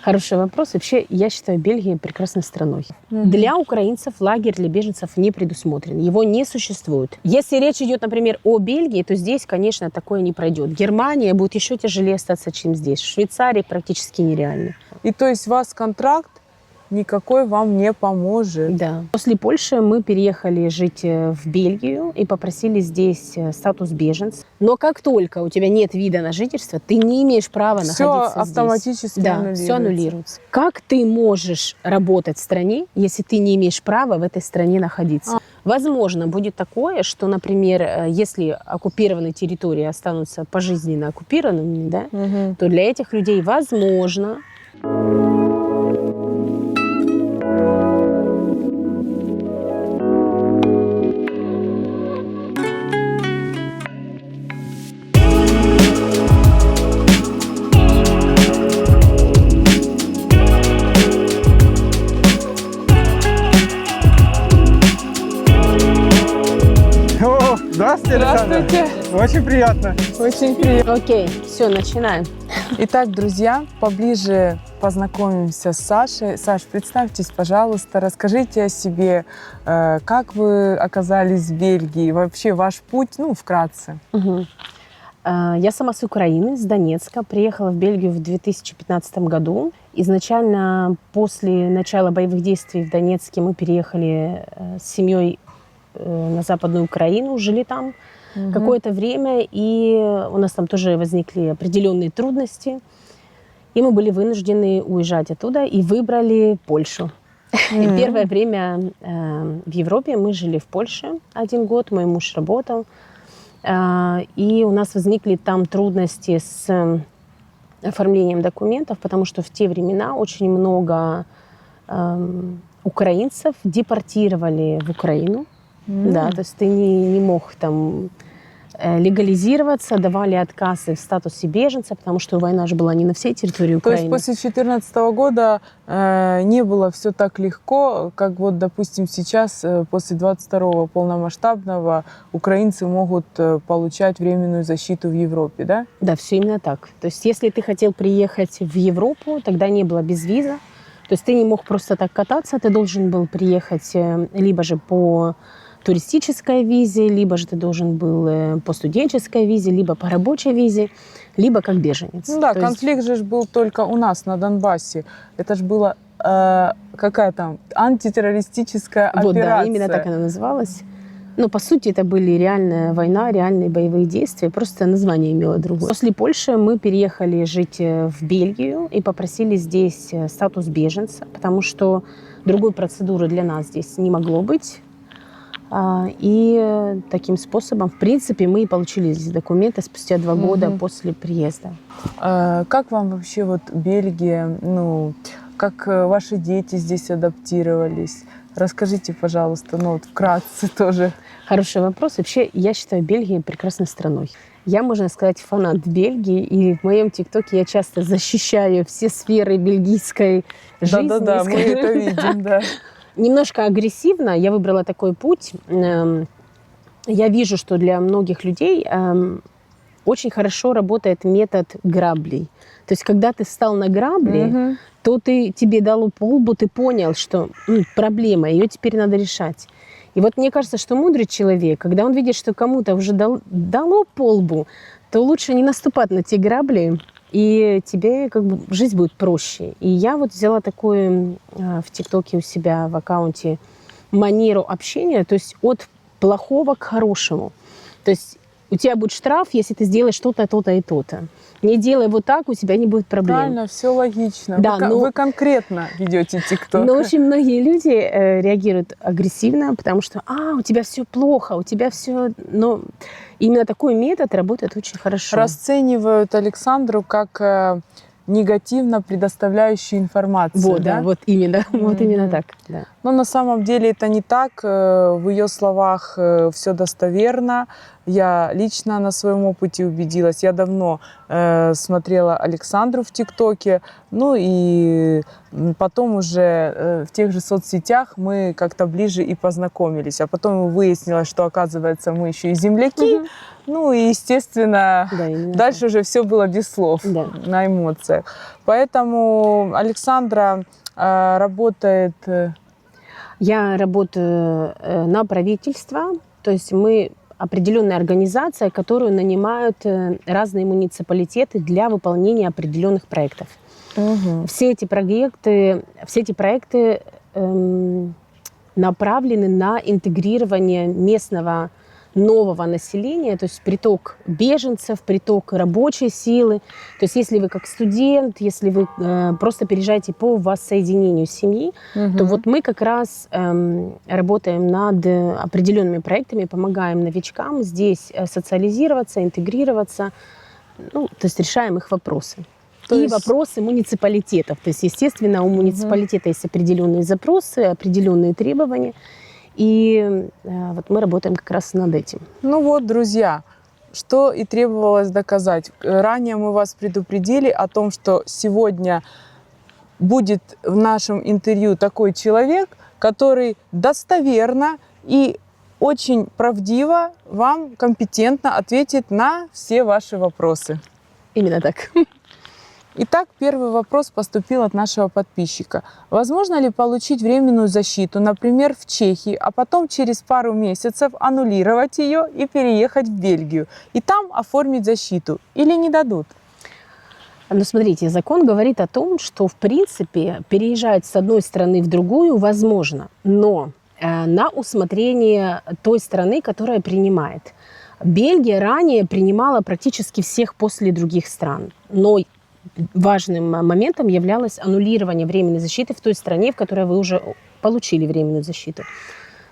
Хороший вопрос. Вообще, я считаю Бельгию прекрасной страной. Для украинцев лагерь для беженцев не предусмотрен. Его не существует. Если речь идет, например, о Бельгии, то здесь, конечно, такое не пройдет. Германия будет еще тяжелее остаться, чем здесь. В Швейцарии практически нереально. И то есть у вас контракт никакой вам не поможет. Да. После Польши мы переехали жить в Бельгию и попросили здесь статус беженца. Но как только у тебя нет вида на жительство, ты не имеешь права Все находиться автоматически здесь. Да, все аннулируется. Как ты можешь работать в стране, если ты не имеешь права в этой стране находиться? Возможно, будет такое, что, например, если оккупированные территории останутся пожизненно оккупированными, да, то для этих людей возможно... Здравствуйте, Александра. Здравствуйте. Очень приятно. Очень приятно. Окей, все, начинаем. Итак, друзья, поближе познакомимся с Сашей. Саш, представьтесь, пожалуйста, расскажите о себе, как вы оказались в Бельгии, вообще ваш путь, ну, вкратце. Я сама с Украины, с Донецка. Приехала в Бельгию в 2015 году. Изначально после начала боевых действий в Донецке мы переехали с семьей на Западную Украину, жили там какое-то время, и у нас там тоже возникли определенные трудности, и мы были вынуждены уезжать оттуда и выбрали Польшу. И первое время в Европе мы жили в Польше 1 год, мой муж работал, и у нас возникли там трудности с оформлением документов, потому что в те времена очень много украинцев депортировали в Украину. Да, то есть ты не мог там легализироваться, давали отказы в статусе беженца, потому что война же была не на всей территории Украины. То есть после 2014 года не было все так легко, как вот, допустим, сейчас, после 22-го полномасштабного, украинцы могут получать временную защиту в Европе, да? Да, все именно так. То есть если ты хотел приехать в Европу, тогда не было безвиза, то есть ты не мог просто так кататься, ты должен был приехать либо же по туристической визе, либо же ты должен был по студенческой визе, либо по рабочей визе, либо как беженец. Ну да, То конфликт же был только у нас на Донбассе. Это же была какая там антитеррористическая операция. Вот, да, именно так она называлась. Но по сути это были реальная война, реальные боевые действия, просто название имело другое. После Польши мы переехали жить в Бельгию и попросили здесь статус беженца, потому что другой процедуры для нас здесь не могло быть. И таким способом, в принципе, мы и получили здесь документы спустя 2 года после приезда. Как вам вообще вот Бельгия, ну, как ваши дети здесь адаптировались? Расскажите, пожалуйста, ну вот вкратце тоже. Хороший вопрос. Вообще, я считаю Бельгию прекрасной страной. Я, можно сказать, фанат Бельгии, и в моем ТикТоке я часто защищаю все сферы бельгийской жизни. Да-да-да, мы это видим, да. Немножко агрессивно я выбрала такой путь. Я вижу, что для многих людей очень хорошо работает метод граблей. То есть, когда ты встал на грабли, то тебе дало по лбу, ты понял, что проблема, ее теперь надо решать. И вот мне кажется, что мудрый человек, когда он видит, что кому-то уже дало по лбу, то лучше не наступать на те грабли, и тебе как бы жизнь будет проще. И я вот взяла такую в ТикТоке у себя в аккаунте манеру общения, то есть от плохого к хорошему. То есть у тебя будет штраф, если ты сделаешь что-то, то-то и то-то. Не делай вот так, у тебя не будет проблем. Правильно, все логично. Да, вы конкретно ведете ТикТок. Но очень многие люди реагируют агрессивно, потому что у тебя все плохо, у тебя все... Но именно такой метод работает очень хорошо. Расценивают Александру как негативно предоставляющую информацию. Вот, да, вот именно, вот именно так. Да. Но на самом деле это не так. В ее словах все достоверно. я лично на своем опыте убедилась. Я давно смотрела Александру в ТикТоке, ну и потом уже в тех же соцсетях мы как-то ближе и познакомились. А потом выяснилось, что, оказывается, мы еще и земляки. Мгм. Ну и, естественно, Да, именно дальше уже все было без слов, Да. на эмоциях. Поэтому Александра работает... Я работаю на правительство, то есть мы определенная организация, которую нанимают разные муниципалитеты для выполнения определенных проектов. Мгм. Все эти проекты направлены на интегрирование местного нового населения, то есть приток беженцев, приток рабочей силы. То есть если вы как студент, если вы просто переезжаете по воссоединению семьи, то вот мы как раз работаем над определенными проектами, помогаем новичкам здесь социализироваться, интегрироваться, ну, то есть решаем их вопросы. То И есть- вопросы муниципалитетов. То есть, естественно, у муниципалитета есть определенные запросы, определенные требования. И вот мы работаем как раз над этим. Ну вот, друзья, что и требовалось доказать. Ранее мы вас предупредили о том, что сегодня будет в нашем интервью такой человек, который достоверно и очень правдиво вам компетентно ответит на все ваши вопросы. Именно так. Итак, первый вопрос поступил от нашего подписчика. Возможно ли получить временную защиту, например, в Чехии, а потом через пару месяцев аннулировать ее и переехать в Бельгию, и там оформить защиту? Или не дадут? Но смотрите, закон говорит о том, что, в принципе, переезжать с одной страны в другую возможно, но на усмотрение той страны, которая принимает. Бельгия ранее принимала практически всех после других стран, но важным моментом являлось аннулирование временной защиты в той стране, в которой вы уже получили временную защиту.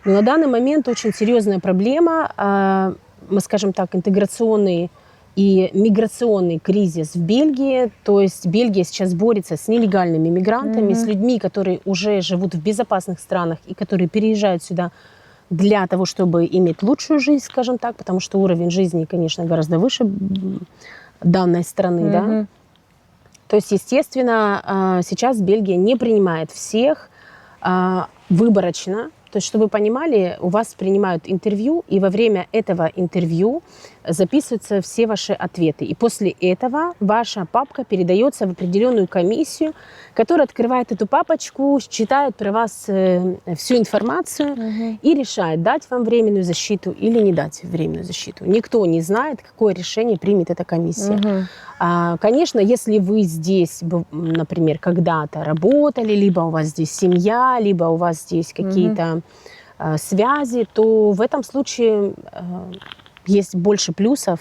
Но на данный момент очень серьезная проблема, мы скажем так, интеграционный и миграционный кризис в Бельгии. То есть Бельгия сейчас борется с нелегальными мигрантами, с людьми, которые уже живут в безопасных странах и которые переезжают сюда для того, чтобы иметь лучшую жизнь, скажем так, потому что уровень жизни, конечно, гораздо выше данной страны, да. То есть, естественно, сейчас Бельгия не принимает всех выборочно. То есть, чтобы вы понимали, у вас принимают интервью, и во время этого интервью записываются все ваши ответы. И после этого ваша папка передается в определенную комиссию, которая открывает эту папочку, читает про вас всю информацию и решает, дать вам временную защиту или не дать временную защиту. Никто не знает, какое решение примет эта комиссия. Конечно, если вы здесь, например, когда-то работали, либо у вас здесь семья, либо у вас здесь какие-то связи, то в этом случае есть больше плюсов,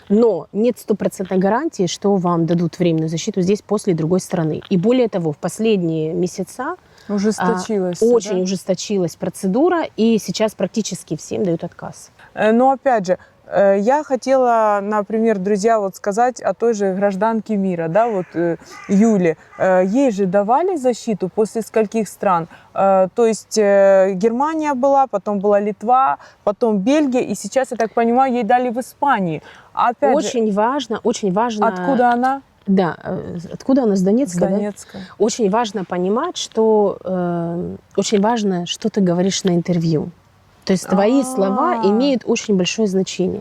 но нет стопроцентной гарантии, что вам дадут временную защиту здесь после другой страны. И более того, в последние месяца Ужесточилась. очень ужесточилась процедура, и сейчас практически всем дают отказ. Но опять же, я хотела, например, друзья, вот сказать о той же гражданке мира, да, вот Юле. Ей же давали защиту после скольких стран? То есть Германия была, потом была Литва, потом Бельгия, и сейчас, я так понимаю, ей дали в Испании. А опять Очень важно. откуда она? Да, откуда она, с Донецка? С Донецка. Да? Очень важно понимать, что очень важно, что ты говоришь на интервью. То есть твои слова имеют очень большое значение.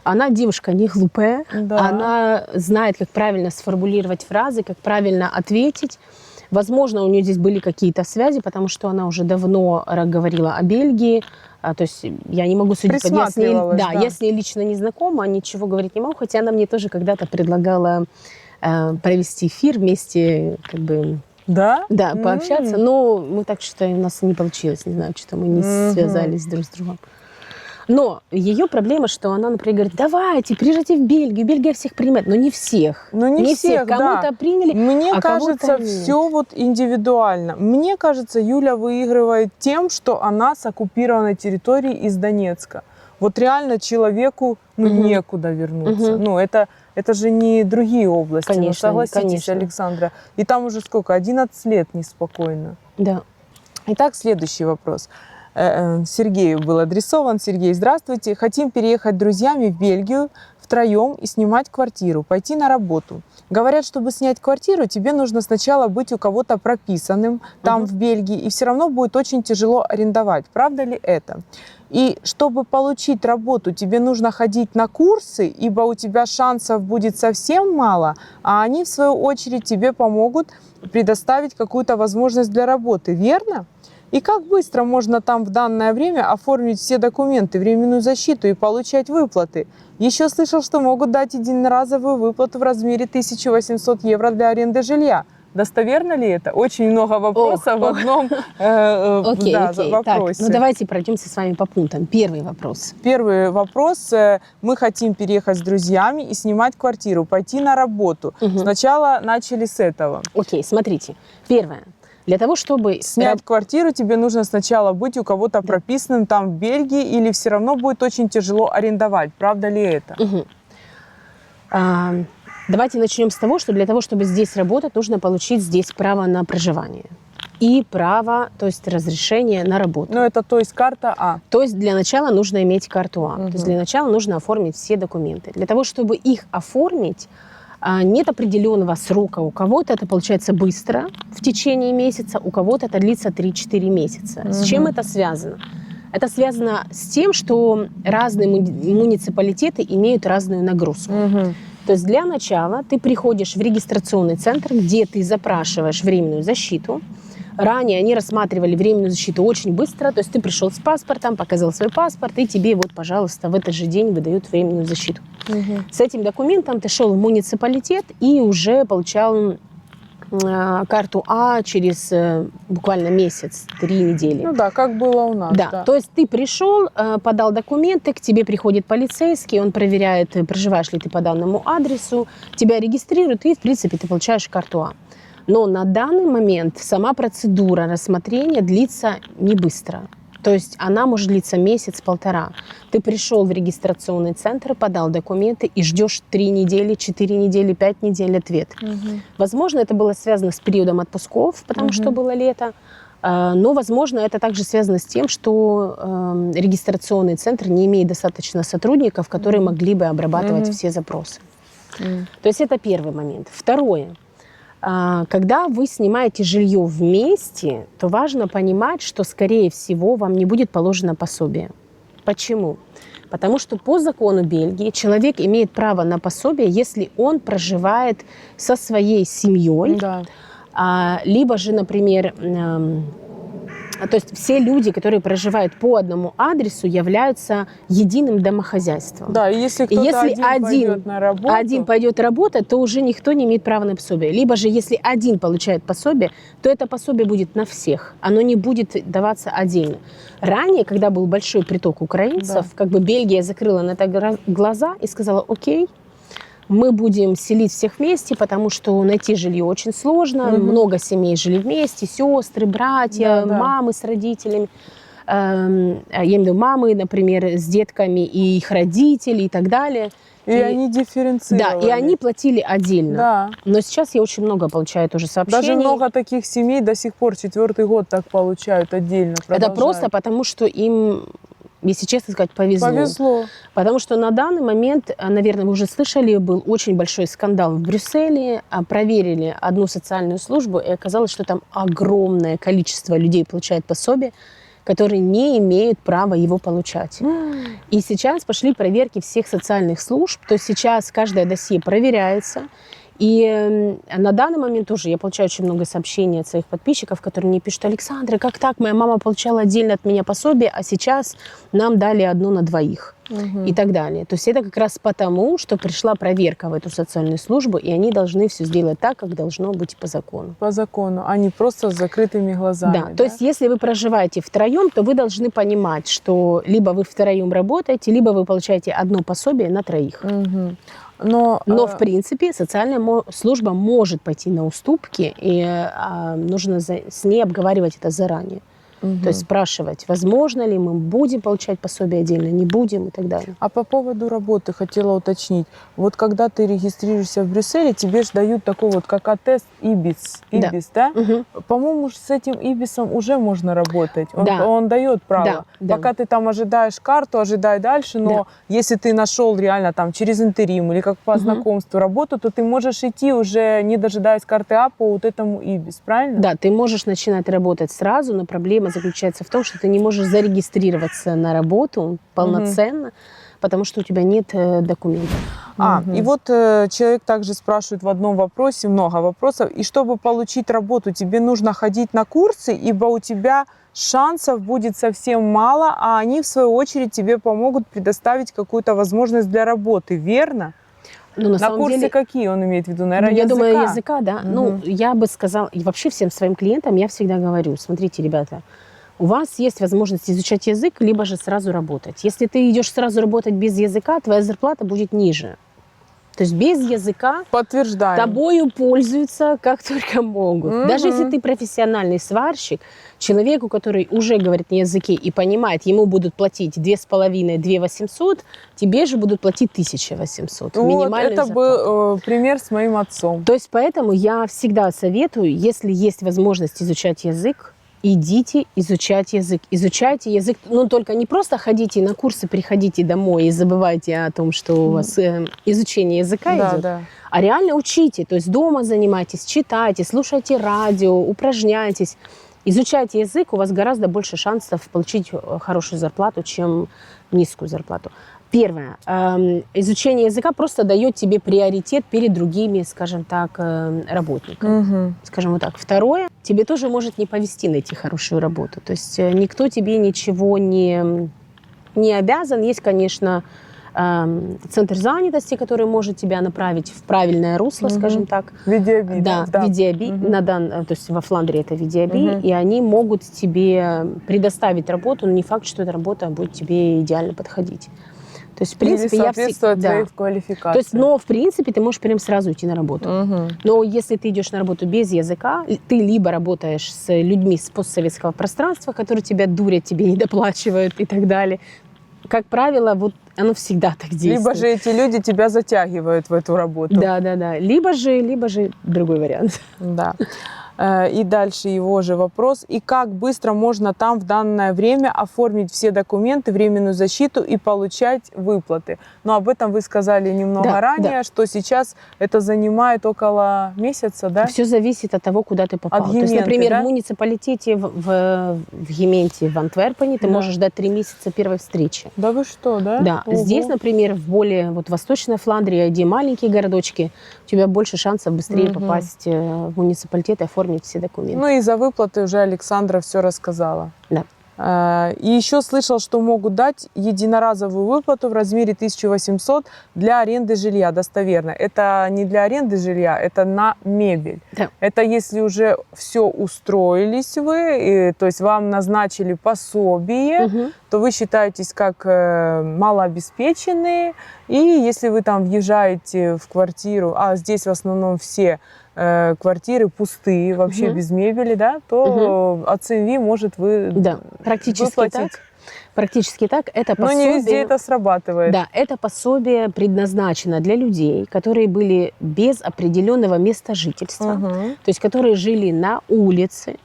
Она девушка не глупая, Да. она знает, как правильно сформулировать фразы, как правильно ответить. Возможно, у нее здесь были какие-то связи, потому что она уже давно говорила о Бельгии. То есть я не могу судить. Я с ней, Присматривалась, да. я с ней лично не знакома, ничего говорить не могу, хотя она мне тоже когда-то предлагала провести эфир вместе, как бы, Да? да, пообщаться, но мы так что-то у нас не получилось, не знаю, что-то мы не связались друг с другом. Но ее проблема, что она, например, говорит, давайте, приезжайте в Бельгию, Бельгия всех принимает, но не всех. Ну, не всех, да. Кому-то приняли, Мне а кажется, кого-то нет. все вот индивидуально. Мне кажется, Юля выигрывает тем, что она с оккупированной территории из Донецка. Вот реально человеку некуда вернуться. Ну, это же не другие области. Конечно, ну, согласитесь, конечно. Александра. И там уже сколько? 11 лет неспокойно. Да. Итак, следующий вопрос. Сергею был адресован. Сергей, здравствуйте. Хотим переехать с друзьями в Бельгию втроем и снимать квартиру, пойти на работу. Говорят, чтобы снять квартиру, тебе нужно сначала быть у кого-то прописанным там в Бельгии, и все равно будет очень тяжело арендовать. Правда ли это? И чтобы получить работу, тебе нужно ходить на курсы, ибо у тебя шансов будет совсем мало, а они, в свою очередь, тебе помогут предоставить какую-то возможность для работы, верно? И как быстро можно там в данное время оформить все документы, временную защиту и получать выплаты? Еще слышал, что могут дать единоразовую выплату в размере 1800 евро для аренды жилья. Достоверно ли это? Очень много вопросов в одном вопросе. Так, ну давайте пройдемся с вами по пунктам. Первый вопрос. Первый вопрос. Мы хотим переехать с друзьями и снимать квартиру, пойти на работу. Сначала начали с этого. Окей, смотрите. Первое. Для того, чтобы снять квартиру, тебе нужно сначала быть у кого-то прописанным там в Бельгии, или все равно будет очень тяжело арендовать. Правда ли это? Давайте начнем с того, что для того, чтобы здесь работать, нужно получить здесь право на проживание. И право, то есть разрешение на работу. Ну, это то есть карта А. То есть для начала нужно иметь карту А. То есть для начала нужно оформить все документы. Для того, чтобы их оформить, нет определенного срока. У кого-то это получается быстро, в течение месяца, у кого-то это длится 3-4 месяца. С чем это связано? Это связано с тем, что разные муниципалитеты имеют разную нагрузку. То есть для начала ты приходишь в регистрационный центр, где ты запрашиваешь временную защиту. Ранее они рассматривали временную защиту очень быстро, то есть ты пришел с паспортом, показал свой паспорт, и тебе вот, пожалуйста, в этот же день выдают временную защиту. С этим документом ты шел в муниципалитет и уже получал карту А через буквально месяц, 3 недели. Ну да, как было у нас. Да, то есть ты пришел, подал документы, к тебе приходит полицейский, он проверяет, проживаешь ли ты по данному адресу, тебя регистрируют, и, в принципе, ты получаешь карту А. Но на данный момент сама процедура рассмотрения длится не быстро. То есть она может длиться месяц-полтора. Ты пришел в регистрационный центр, подал документы и ждешь 3 недели, 4 недели, 5 недель ответ. Возможно, это было связано с периодом отпусков, потому что было лето. Но, возможно, это также связано с тем, что регистрационный центр не имеет достаточно сотрудников, которые могли бы обрабатывать все запросы. То есть это первый момент. Второе. Когда вы снимаете жилье вместе, то важно понимать, что, скорее всего, вам не будет положено пособие. Почему? Потому что по закону Бельгии человек имеет право на пособие, если он проживает со своей семьей, либо же, например, то есть все люди, которые проживают по одному адресу, являются единым домохозяйством. Да, и если кто-то один пойдет работать, то уже никто не имеет права на пособие. Либо же, если один получает пособие, то это пособие будет на всех. Оно не будет даваться отдельно. Ранее, когда был большой приток украинцев, как бы Бельгия закрыла на это глаза и сказала: окей, мы будем селить всех вместе, потому что найти жилье очень сложно. Много семей жили вместе, сестры, братья, мамы с родителями. Я имею в виду мамы, например, с детками и их родители и так далее. И они дифференцировали. Да, и они платили отдельно. Да. Но сейчас я очень много получаю тоже сообщений. Даже много таких семей до сих пор 4-й год так получают отдельно. Это просто потому, что им, если честно сказать, повезло. Потому что на данный момент, наверное, вы уже слышали, был очень большой скандал в Брюсселе. Проверили одну социальную службу, и оказалось, что там огромное количество людей получает пособие, которые не имеют права его получать. И сейчас пошли проверки всех социальных служб. То есть сейчас каждое досье проверяется. И на данный момент тоже я получаю очень много сообщений от своих подписчиков, которые мне пишут: Александра, как так? Моя мама получала отдельно от меня пособие, а сейчас нам дали одно на двоих. И так далее. То есть это как раз потому, что пришла проверка в эту социальную службу, и они должны все сделать так, как должно быть по закону. По закону, а не просто с закрытыми глазами. Да, то есть если вы проживаете втроем, то вы должны понимать, что либо вы втроем работаете, либо вы получаете одно пособие на троих. Но в принципе, социальная служба может пойти на уступки, и нужно с ней обговаривать это заранее. То есть спрашивать, возможно ли мы будем получать пособие отдельно, не будем и так далее. А по поводу работы хотела уточнить. Вот когда ты регистрируешься в Брюсселе, тебе же дают такой вот как тест ИБИС. Да. ИБИС, да? Мгм. По-моему, с этим ИБИСом уже можно работать. Да. Он дает право. Да, да. Пока ты там ожидаешь карту, ожидай дальше. Но если ты нашел реально там через интерим или как по знакомству работу, то ты можешь идти уже, не дожидаясь карты А, по вот этому ИБИС, правильно? Да, ты можешь начинать работать сразу, но проблема заключается в том, что ты не можешь зарегистрироваться на работу полноценно, потому что у тебя нет документов. И вот человек также спрашивает в одном вопросе, много вопросов, и чтобы получить работу, тебе нужно ходить на курсы, ибо у тебя шансов будет совсем мало, а они, в свою очередь, тебе помогут предоставить какую-то возможность для работы, верно? Ну, На самом курсы деле, какие он имеет в виду? Наверное, я языка? думаю, языка, да. Ну, я бы сказала, и вообще всем своим клиентам я всегда говорю, смотрите, ребята, у вас есть возможность изучать язык, либо же сразу работать. Если ты идешь сразу работать без языка, твоя зарплата будет ниже. То есть без языка Подтверждаем. тобою пользуются как только могут. Даже если ты профессиональный сварщик, человеку, который уже говорит на языке и понимает, ему будут платить 2,5-2,800, тебе же будут платить 1800. Вот, Минимальную это зарплату. был пример с моим отцом. То есть поэтому я всегда советую, если есть возможность изучать язык, идите изучать язык. Изучайте язык, ну только не просто ходите на курсы, приходите домой и забывайте о том, что у вас изучение языка идет, а реально учите. То есть дома занимайтесь, читайте, слушайте радио, упражняйтесь. Изучайте язык, у вас гораздо больше шансов получить хорошую зарплату, чем низкую зарплату. Первое. Изучение языка просто дает тебе приоритет перед другими, скажем так, работниками. Скажем вот так. Второе. Тебе тоже может не повезти найти хорошую работу. То есть никто тебе ничего не обязан. Есть, конечно, центр занятости, который может тебя направить в правильное русло, скажем так. VDIB, да? VDIB. То есть во Фландрии это VDIB. И они могут тебе предоставить работу, но не факт, что эта работа будет тебе идеально подходить. То есть, в принципе, или соответствует твоей квалификации. То есть, но, в принципе, ты можешь прям сразу идти на работу. Но если ты идешь на работу без языка, ты либо работаешь с людьми с постсоветского пространства, которые тебя дурят, тебе недоплачивают и так далее. Как правило, вот оно всегда так действует. Либо же эти люди тебя затягивают в эту работу. Да. Либо же другой вариант. Да. И дальше его же вопрос. И как быстро можно там в данное время оформить все документы, временную защиту и получать выплаты? Но об этом вы сказали немного ранее, что сейчас это занимает около месяца, да? Все зависит от того, куда ты попал. От То есть, Гементы, например, да? в муниципалитете в Гементе, в Антверпене ты можешь ждать 3 месяца первой встречи. Да вы что, да? Да. Ого. Здесь, например, в более восточной Фландрии, где маленькие городочки, у тебя больше шансов быстрее попасть в муниципалитет и оформить все документы. Ну и за выплаты уже Александра все рассказала. Да. И еще слышал, что могут дать единоразовую выплату в размере 1800 для аренды жилья. Достоверно. Это не для аренды жилья, это на мебель. Да. Это если уже все устроились вы, то есть вам назначили пособие, то вы считаетесь как малообеспеченные. И если вы там въезжаете в квартиру, а здесь в основном все квартиры пустые, вообще без мебели, да, то от ЦМВ может практически так. Практически так. Это пособие, но не везде это срабатывает. Да, это пособие предназначено для людей, которые были без определенного места жительства, то есть которые жили на улице.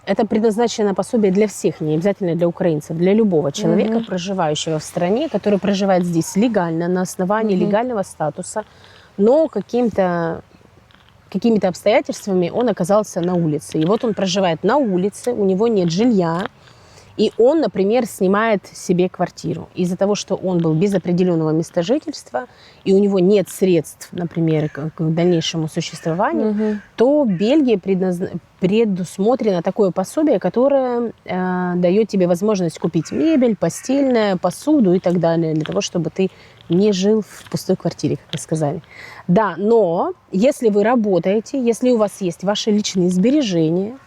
Это предназначено пособие для всех, не обязательно для украинцев, для любого человека, проживающего в стране, который проживает здесь легально, на основании легального статуса, но какими-то обстоятельствами он оказался на улице. И вот он проживает на улице, у него нет жилья, и он, например, снимает себе квартиру. Из-за того, что он был без определенного места жительства, и у него нет средств, например, к дальнейшему существованию, то в Бельгии предусмотрено такое пособие, которое дает тебе возможность купить мебель, постельное, посуду и так далее, для того, чтобы ты не жил в пустой квартире, как вы сказали. Да, но если вы работаете, если у вас есть ваши личные сбережения,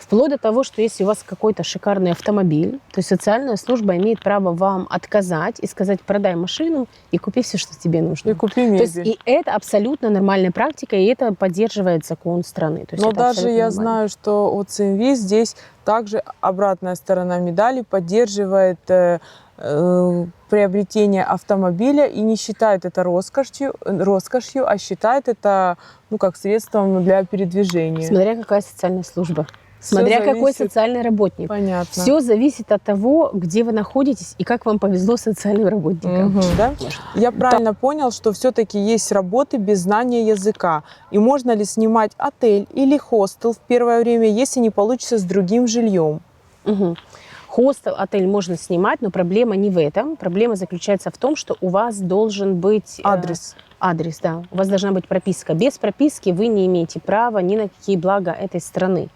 Вплоть до того, что если у вас какой-то шикарный автомобиль, то есть социальная служба имеет право вам отказать и сказать: продай машину и купи все, что тебе нужно. И купи То есть мебель. и это абсолютно нормальная практика, и это поддерживает закон страны. То есть Но это даже абсолютно я нормально. знаю, что от ЦМВ здесь также обратная сторона медали поддерживает приобретение автомобиля и не считает это роскошью, а считает это, ну, как средством для передвижения. Смотря какая социальная служба. Всё Смотря какой зависит. социальный работник. Понятно. Все зависит от того, где вы находитесь и как вам повезло с социальным работником. Мгм, да? Я правильно понял, что все-таки есть работы без знания языка. И можно ли снимать отель или хостел в первое время, если не получится с другим жильем? Мгм. Хостел, отель можно снимать, но проблема не в этом. Проблема заключается в том, что у вас должен быть Адрес. адрес, да. У вас должна быть прописка. Без прописки вы не имеете права ни на какие блага этой страны.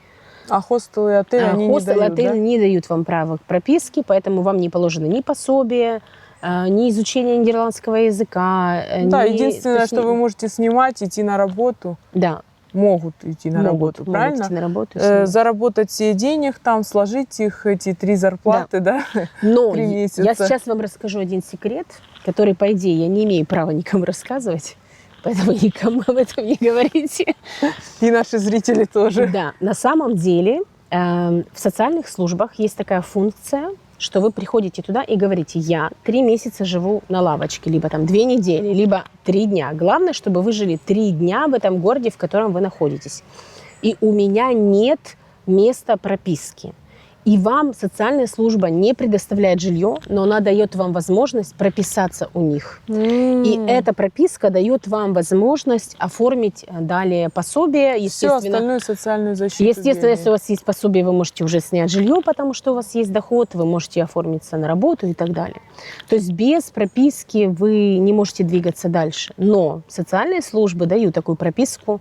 А хостел и отель они Хостел не и дают, отель да? не дают вам права к прописке, поэтому вам не положено ни пособие, ни изучение нидерландского языка. Да, ни- единственное, то есть что вы можете снимать, идти на работу. Да, Могут идти на работу, могут правильно? идти на работу. и снимать. Заработать себе денег там, сложить их, эти 3 зарплаты, да? Но 3 я месяца. сейчас вам расскажу один секрет, который, по идее, я не имею права никому рассказывать, поэтому никому об этом не говорите. И наши зрители тоже. Да, на самом деле в социальных службах есть такая функция, что вы приходите туда и говорите: я 3 месяца живу на лавочке, либо там 2 недели, либо 3 дня. Главное, чтобы вы жили 3 дня в этом городе, в котором вы находитесь. И у меня нет места прописки. И вам социальная служба не предоставляет жилье, но она дает вам возможность прописаться у них. И эта прописка дает вам возможность оформить далее пособие. Всю Естественно, остальную социальную защиту. Естественно, если у Бельгии. вас есть пособие, вы можете уже снять жилье, потому что у вас есть доход, вы можете оформиться на работу и так далее. То есть без прописки вы не можете двигаться дальше. Но социальные службы дают такую прописку,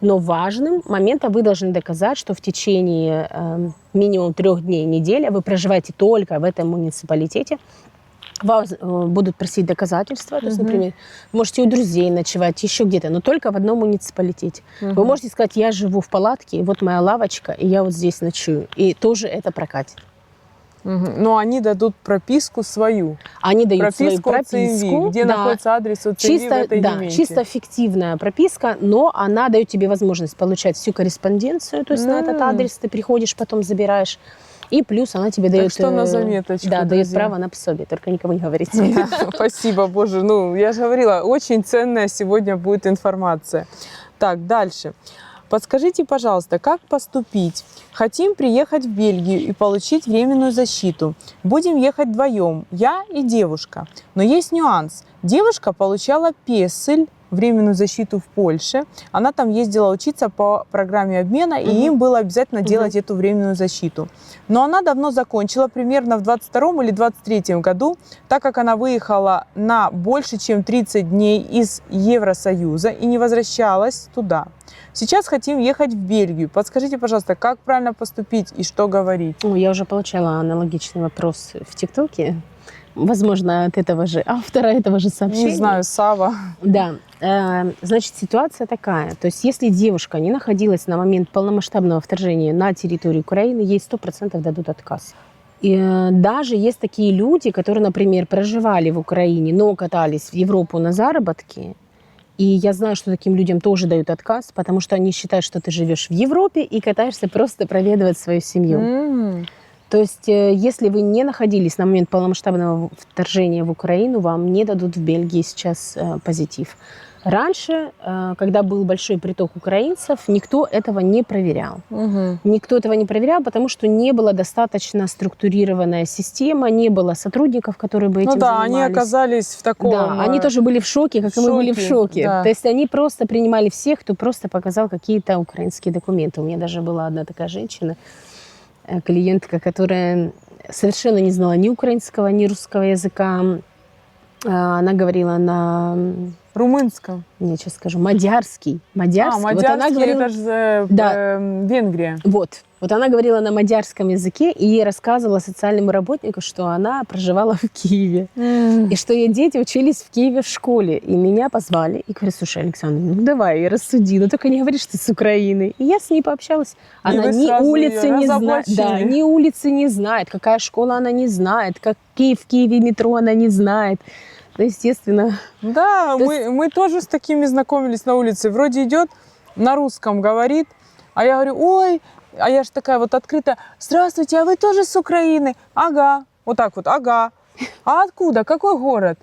но важным моментом вы должны доказать, что в течение минимум 3 дней неделя вы проживаете только в этом муниципалитете. Вас будут просить доказательства. То есть, например, вы можете у друзей ночевать, еще где-то, но только в одном муниципалитете. Вы можете сказать: я живу в палатке, и вот моя лавочка, и я вот здесь ночую. И тоже это прокатит. Но они дадут прописку свою. Они дают свою Прописку от прописку, ЦМВ, где да, находится адрес от ЦМВ в чисто, этой да, Ементе. чисто фиктивная прописка, но она дает тебе возможность получать всю корреспонденцию, то есть на этот адрес ты приходишь, потом забираешь. И плюс она тебе дает, что на заметочку, да, дает друзья. право на пособие, только никому не говорите. Спасибо, Боже. Ну, я же говорила, очень ценная сегодня будет информация. Так, дальше. Подскажите, пожалуйста, как поступить? Хотим приехать в Бельгию и получить временную защиту. Будем ехать вдвоем, я и девушка. Но есть нюанс. Девушка получала песель, временную защиту в Польше. Она там ездила учиться по программе обмена, и им было обязательно делать эту временную защиту. Но она давно закончила, примерно в 22 или 23 году, так как она выехала на больше, чем 30 дней из Евросоюза и не возвращалась туда. Сейчас хотим ехать в Бельгию. Подскажите, пожалуйста, как правильно поступить и что говорить? Я уже получала аналогичный вопрос в ТикТоке. Возможно, от этого же автора этого же сообщения. Не знаю, Сава. Да. Значит, ситуация такая. То есть, если девушка не находилась на момент полномасштабного вторжения на территорию Украины, ей 100% дадут отказ. И даже есть такие люди, которые, например, проживали в Украине, но катались в Европу на заработки. И я знаю, что таким людям тоже дают отказ, потому что они считают, что ты живешь в Европе и катаешься просто проведывать свою семью. То есть, если вы не находились на момент полномасштабного вторжения в Украину, вам не дадут в Бельгии сейчас позитив. Раньше, когда был большой приток украинцев, никто этого не проверял. Никто этого не проверял, потому что не была достаточно структурированная система, не было сотрудников, которые бы этим занимались. Они оказались в таком... Да, они тоже были в шоке, как и мы были в шоке. Да. То есть они просто принимали всех, кто просто показал какие-то украинские документы. У меня даже была одна такая женщина, клиентка, которая совершенно не знала ни украинского, ни русского языка. Она говорила на румынском. Я сейчас скажу, мадярский. Мадярский. Вот она мадярский, говорила, это же Да. Венгрия. вот она говорила на мадярском языке и ей рассказывала социальному работнику, что она проживала в Киеве. И что ее дети учились в Киеве в школе. И меня позвали. И говорят, слушай, Александр, ну давай, рассуди. Но только не говори, что ты с Украины. И я с ней пообщалась. Она вы ни сразу улицы её не знает. разоблачили. Да, ни улицы не знает. Какая школа она не знает. Как в Киеве метро она не знает. Ну, естественно. Да, То мы тоже с такими знакомились на улице. Вроде идет, на русском говорит, а я говорю, ой, а я же такая вот открыта, здравствуйте, а вы тоже с Украины? Ага, вот так вот, ага. А откуда? Какой город?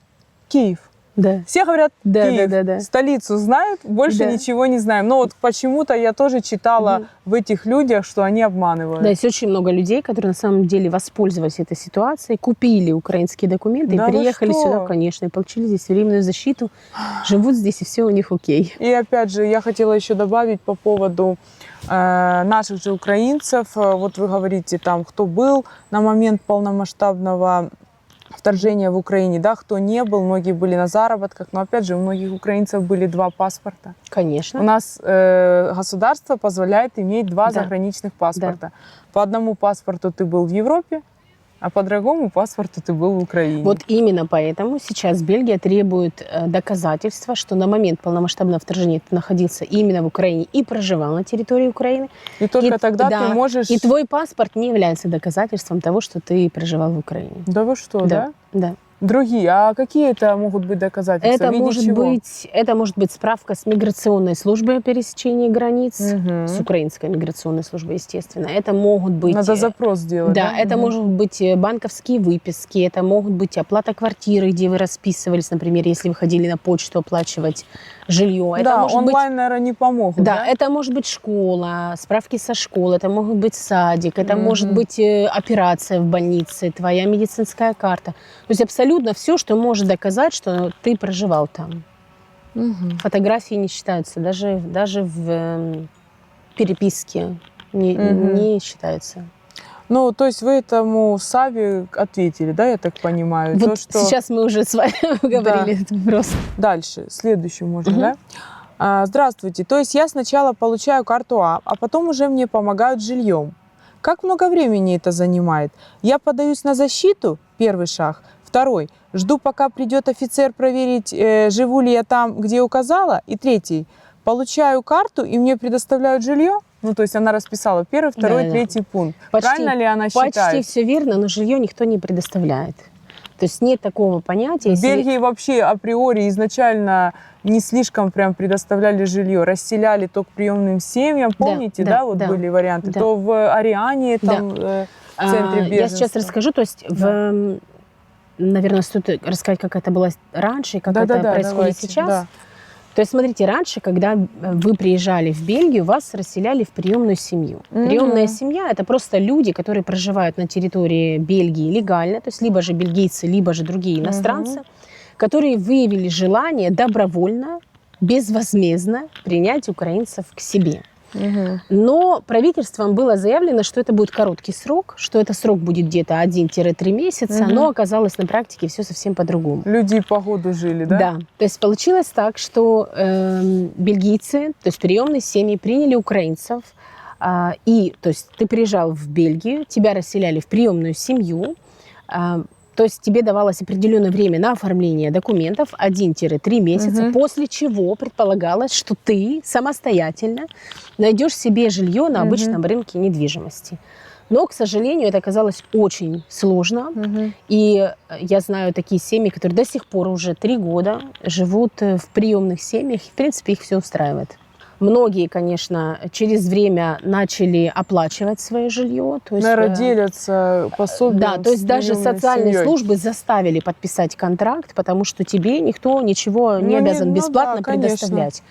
Киев. Да. Все говорят Да, Киев, да, да, да. столицу знают, больше Да. ничего не знаем. Но вот почему-то я тоже читала в этих людях, что они обманывают. Да, есть очень много людей, которые на самом деле воспользовались этой ситуацией, купили украинские документы Да и вы приехали что? сюда, конечно, и получили здесь временную защиту, живут здесь, и все у них окей. И опять же, я хотела еще добавить по поводу наших же украинцев. Вот вы говорите, там, кто был на момент полномасштабного вторжения в Украине, да, кто не был, многие были на заработках, но опять же, у многих украинцев были 2 паспорта. У Конечно. нас государство позволяет иметь 2 Да. заграничных паспорта. По одному паспорту ты был в Европе, а по другому паспорту ты был в Украине. Вот именно поэтому сейчас Бельгия требует доказательства, что на момент полномасштабного вторжения ты находился именно в Украине и проживал на территории Украины. И только и- тогда да, ты можешь... И твой паспорт не является доказательством того, что ты проживал в Украине. Да вы что, да? Да. Другие. А какие это могут быть доказательства? Это В виде может быть справка с миграционной службы о пересечении границ, Мгм. с украинской миграционной службой, естественно. Это могут быть... Надо запрос сделать, Да, да? это Мгм. могут быть банковские выписки, это могут быть оплата квартиры, где вы расписывались, например, если вы ходили на почту оплачивать жилье. Это Да, может быть... онлайн, наверное, не помогут, Да, да? это может быть школа, справки со школы, это может быть садик, это может Мгм. быть операция в больнице, твоя медицинская карта. То есть абсолютно все, что может доказать, что ты проживал там. Мгм. Фотографии не считаются, даже в переписке Мгм. не считаются. Ну, то есть вы этому Саве ответили, да, я так понимаю? Вот То, что... сейчас мы уже с вами говорили этот вопрос. Дальше, следующую можно, Мгм. да? Здравствуйте. То есть я сначала получаю карту а потом уже мне помогают с жильем. Как много времени это занимает? Я подаюсь на защиту, первый шаг. Второй, жду, пока придет офицер проверить, живу ли я там, где указала. И третий, получаю карту и мне предоставляют жилье. Ну, то есть она расписала первый, второй, Да-да. третий пункт. Почти- Правильно ли она Почти считает? все верно, но жилье никто не предоставляет. То есть нет такого понятия. В если- Бельгии вообще априори изначально не слишком прям предоставляли жилье, расселяли то к приемным семьям, помните, да, вот да, были варианты, да. то в Ариане, там, в центре Я беженства. сейчас расскажу, то есть, наверное, стоит рассказать, как это было раньше и как это происходит давайте, сейчас. да. То есть, смотрите, раньше, когда вы приезжали в Бельгию, вас расселяли в приемную семью. Мгм. Приемная семья – это просто люди, которые проживают на территории Бельгии легально, то есть либо же бельгийцы, либо же другие иностранцы, которые выявили желание добровольно, безвозмездно принять украинцев к себе. Мгм. Но правительством было заявлено, что это будет короткий срок, что это срок будет где-то 1-3 месяца, Мгм. но оказалось на практике все совсем по-другому. Люди по году жили, да? Да. То есть получилось так, что бельгийцы, то есть приемные семьи приняли украинцев, и то есть ты приезжал в Бельгию, тебя расселяли в приемную семью, то есть тебе давалось определенное время на оформление документов, 1-3 месяца, Мгм. после чего предполагалось, что ты самостоятельно найдешь себе жилье на Мгм. обычном рынке недвижимости. Но, к сожалению, это оказалось очень сложно. Мгм. И я знаю такие семьи, которые до сих пор уже 3 года живут в приемных семьях. И, в принципе, их все устраивает. Многие, конечно, через время начали оплачивать свое жилье. То есть, Наверное, делятся пособием. да, то есть с даже приемной социальные семьей. службы заставили подписать контракт, потому что тебе никто ничего не Ну, не- обязан ну бесплатно да, конечно. предоставлять.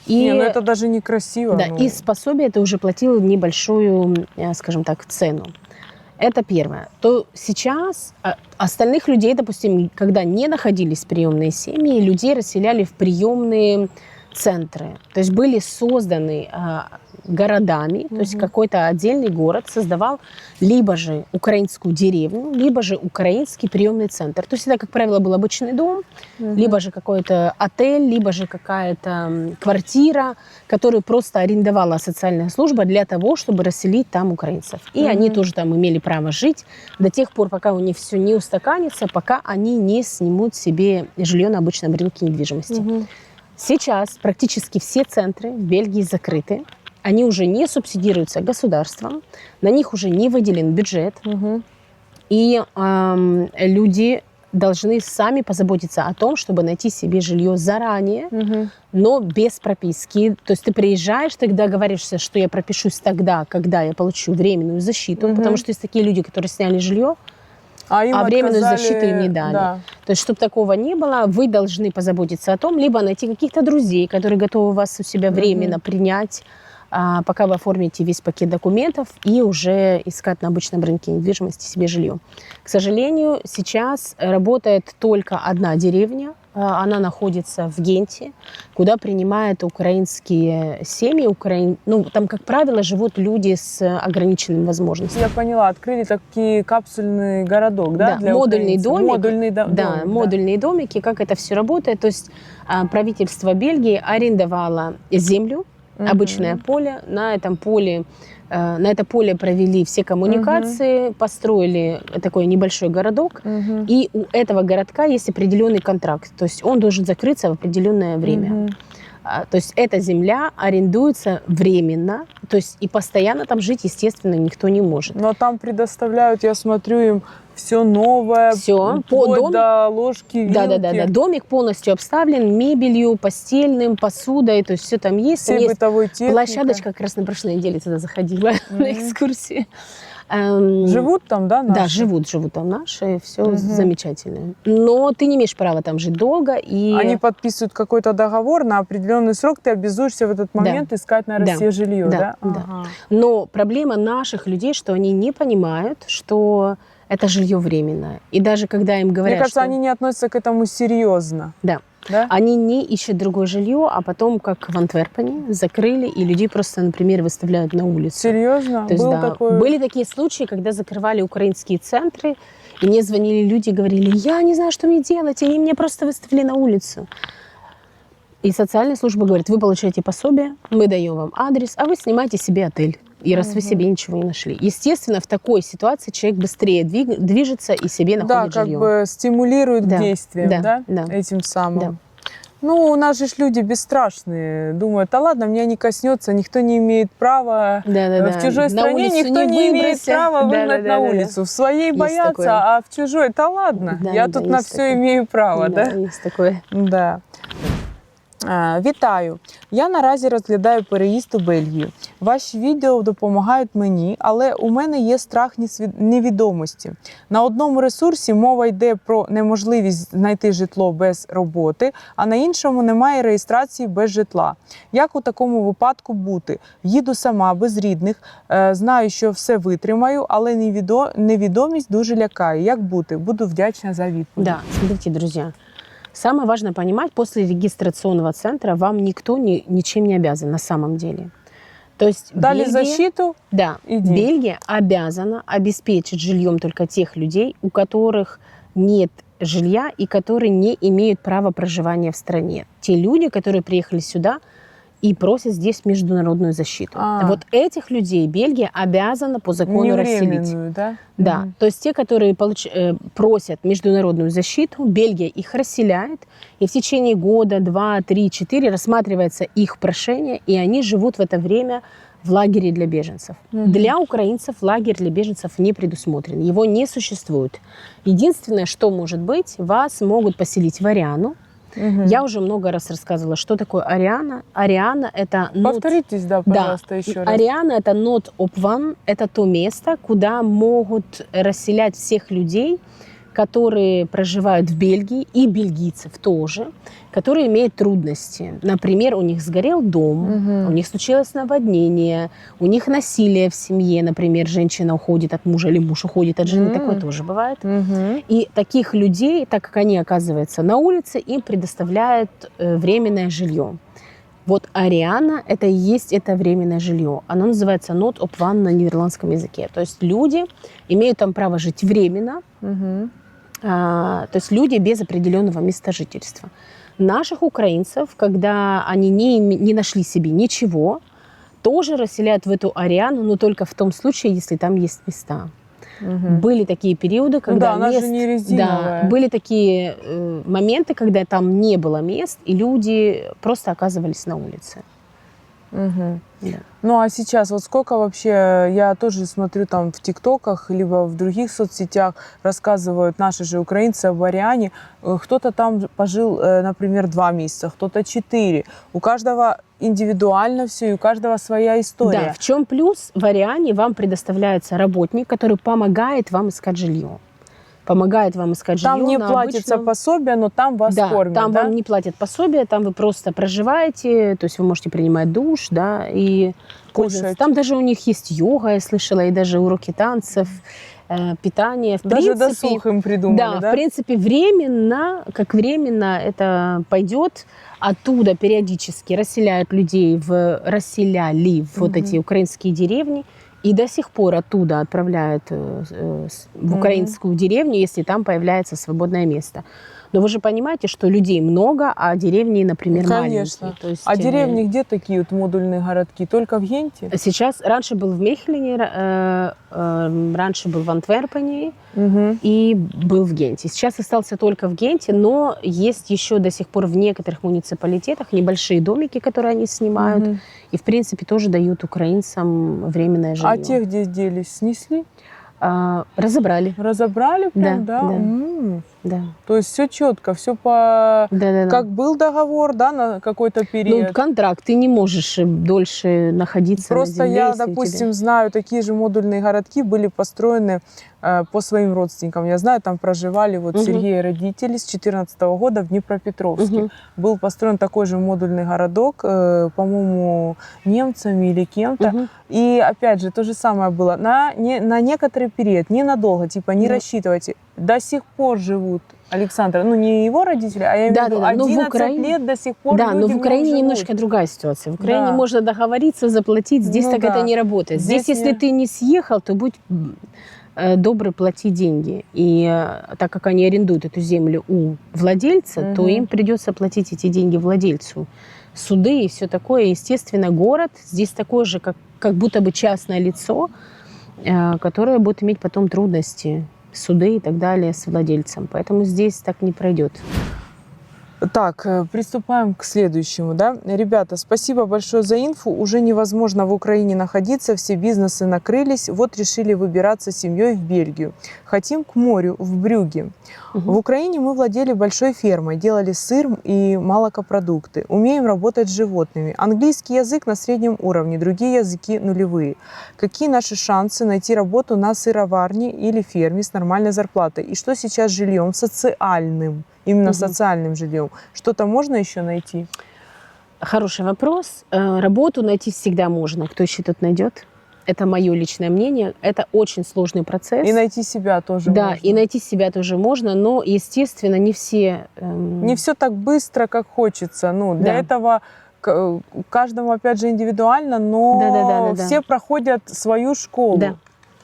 Не, ну это даже некрасиво. да, ну. из пособия ты уже платил небольшую, скажем так, цену. Это первое. То сейчас остальных людей, допустим, когда не находились приемные семьи, людей расселяли в приемные центры, то есть были созданы городами, то есть какой-то отдельный город создавал либо же украинскую деревню, либо же украинский приемный центр. То есть это, как правило, был обычный дом, либо же какой-то отель, либо же какая-то квартира, которую просто арендовала социальная служба для того, чтобы расселить там украинцев. И они тоже там имели право жить до тех пор, пока у них все не устаканится, пока они не снимут себе жилье на обычном рынке недвижимости. Сейчас практически все центры в Бельгии закрыты. Они уже не субсидируются государством, на них уже не выделен бюджет. И люди должны сами позаботиться о том, чтобы найти себе жилье заранее, но без прописки. То есть ты приезжаешь, ты договариваешься, что я пропишусь тогда, когда я получу временную защиту, потому что есть такие люди, которые сняли жилье, а временную защиту им не дали. Да. То есть, чтобы такого не было, вы должны позаботиться о том, либо найти каких-то друзей, которые готовы вас у себя временно принять, пока вы оформите весь пакет документов и уже искать на обычном рынке недвижимости себе жилье. К сожалению, сейчас работает только одна деревня. Она находится в Генте, куда принимают украинские семьи. Ну, там, как правило, живут люди с ограниченными возможностями. Я поняла, открыли такие капсульный городок, да? Да, модульный домик. Модульный домик, да, модульные домики. Как это все работает? То есть правительство Бельгии арендовало землю, обычное поле. На это поле провели все коммуникации, построили такой небольшой городок. И у этого городка есть определенный контракт. То есть он должен закрыться в определенное время. То есть эта земля арендуется временно. То есть и постоянно там жить, естественно, никто не может. Но там предоставляют, я смотрю, им все новое, все до ложки, вилки. Да. Домик полностью обставлен мебелью, постельным, посудой, то есть все там есть. Всей бытовой техникой. Площадочка, как раз на прошлой неделе туда заходила на экскурсии. Живут там, да, наши? Да, живут там наши, все замечательно. Но ты не имеешь права там жить долго. И... Они подписывают какой-то договор на определенный срок, ты обязуешься в этот момент искать на России жилье, да? Да. Но проблема наших людей, что они не понимают, что это жилье временное. И даже когда им говорят, мне кажется, они не относятся к этому серьезно. Да. Они не ищут другое жилье, а потом, как в Антверпене, закрыли, и людей просто, например, выставляют на улицу. Серьезно? То есть, такое? Были такие случаи, когда закрывали украинские центры, и мне звонили люди и говорили, я не знаю, что мне делать, и они меня просто выставили на улицу. И социальная служба говорит, вы получаете пособие, мы даем вам адрес, а вы снимаете себе отель. И раз вы себе ничего не нашли. Естественно, в такой ситуации человек быстрее движется и себе находит жилье. Да, как бы стимулирует к действиям, этим самым. Да. Ну, у нас же люди бесстрашные. Думают, да ладно, меня не коснется, никто не имеет права. В чужой стране никто не имеет права выгнать на улицу. В своей боятся, а в чужой, да ладно, я тут на все имею право. Да, есть такое. Да. Вітаю! Я наразі розглядаю переїзд у Бельгію. Ваші відео допомагають мені, але у мене є страх невідомості. На одному ресурсі мова йде про неможливість знайти житло без роботи, а на іншому немає реєстрації без житла. Як у такому випадку бути? Їду сама, без рідних, знаю, що все витримаю, але невідомість дуже лякає. Як бути? Буду вдячна за відповідь. Да, смотрите, друзья. Самое важное понимать, после регистрационного центра вам никто ничем не обязан на самом деле. То есть дали защиту? Да. Иди. Бельгия обязана обеспечить жильем только тех людей, у которых нет жилья и которые не имеют права проживания в стране. Те люди, которые приехали сюда и просят здесь международную защиту. Вот этих людей Бельгия обязана по закону расселить. Да? Да. То есть те, которые просят международную защиту, Бельгия их расселяет, и в течение года, 2, 3, 4 рассматривается их прошение, и они живут в это время в лагере для беженцев. Для украинцев лагерь для беженцев не предусмотрен, его не существует. Единственное, что может быть, вас могут поселить в Ариану. Я уже много раз рассказывала, что такое Ариана. Ариана – это… Повторитесь, пожалуйста, еще раз. Ариана – это Нот Опван, это то место, куда могут расселять всех людей, которые проживают в Бельгии, и бельгийцев тоже, которые имеют трудности. Например, у них сгорел дом, у них случилось наводнение, у них насилие в семье, например, женщина уходит от мужа или муж уходит от жены, такое тоже бывает. И таких людей, так как они оказываются на улице, им предоставляют временное жилье. Вот Ариана – это и есть это временное жилье. Оно называется not op one на нидерландском языке. То есть люди имеют там право жить временно, Мгм. то есть люди без определенного места жительства. Наших украинцев, когда они не нашли себе ничего, тоже расселяют в эту Ариану, но только в том случае, если там есть места. Мгм. Были такие периоды, Ну когда да, она же не резиновая. Да, были такие моменты, когда там не было мест, и люди просто оказывались на улице. Мгм. Да. Ну а сейчас вот сколько вообще, я тоже смотрю там в ТикТоках, либо в других соцсетях рассказывают наши же украинцы об Ариане. Кто-то там пожил, например, 2 месяца, кто-то 4. У каждого индивидуально все, и у каждого своя Да, история. в чем плюс? В Ариане вам предоставляется работник, который помогает вам искать жилье. Помогает вам искать жилье Там не на платится обычном... пособие, но там вас Да, кормят, там да? вам не платят пособие, там вы просто проживаете, то есть вы можете принимать душ, да, и пользоваться. Кушать. Там даже у них есть йога, я слышала, и даже уроки танцев, питание. В Даже принципе, досуг им придумали, да, да? в принципе, временно, как временно это пойдет, оттуда периодически расселяли в вот эти украинские деревни, и до сих пор оттуда отправляют в украинскую деревню, если там появляется свободное место. Но вы же понимаете, что людей много, а деревни, например, Конечно. маленькие. То есть, А деревни где такие вот модульные городки? Только в Генте? Сейчас, раньше был в Мехелине, раньше был в Антверпене Мгм. и был в Генте. Сейчас остался только в Генте, но есть еще до сих пор в некоторых муниципалитетах небольшие домики, которые они снимают, Мгм. и, в принципе, тоже дают украинцам временное жилье. А те, где делись, снесли? Разобрали, Разобрали прям, Да, да? да. М. да. То есть все четко, все по... Да-да-да. Как был договор, да, на какой-то Ну, период. контракт, ты не можешь дольше находиться Просто на земле, я, если у тебя- допустим, знаю, такие же модульные городки были построены по своим родственникам. Я знаю, там проживали вот Мгм. Сергей родители с 2014 года в Днепропетровске. Мгм. Был построен такой же модульный городок, по-моему, немцами или кем-то. Мгм. И опять же, то же самое было. На некоторый период, ненадолго, типа не Да. рассчитывайте. До сих пор живут Александр, ну не его родители, а я имею в виду, Да-да-да, но в 11 Украине- лет до сих пор Да, люди но в в нем Украине живут. немножко другая ситуация. В Украине Да. можно договориться, заплатить. Здесь Ну так да. это не работает. Здесь, Здесь если не- ты не съехал, то будь добрый, плати деньги. И так как они арендуют эту землю у владельца, то Мгм. им придется платить эти деньги владельцу. Суды и все такое. Естественно, город здесь такой же, как будто бы частное лицо, которое будет иметь потом трудности, суды и так далее с владельцем. Поэтому здесь так не пройдет. Так, приступаем к следующему, да. Ребята, спасибо большое за инфу. Уже невозможно в Украине находиться, все бизнесы накрылись. Вот решили выбираться с семьей в Бельгию. Хотим к морю, в Брюгге. В Украине мы владели большой фермой, делали сыр и молокопродукты. Умеем работать с животными. Английский язык на среднем уровне, другие языки нулевые. Какие наши шансы найти работу на сыроварне или ферме с нормальной зарплатой? И что сейчас с жильем социальным? Именно социальным жильем. Что-то можно еще найти? Хороший вопрос. Работу найти всегда можно. Кто еще тут найдет? Это мое личное мнение. Это очень сложный процесс. И найти себя тоже Да, можно. и найти себя тоже можно, но, естественно, не все... Не все так быстро, как хочется. Ну, для Да. этого каждому, опять же, индивидуально, но Да-да-да-да-да. все проходят свою школу. Да,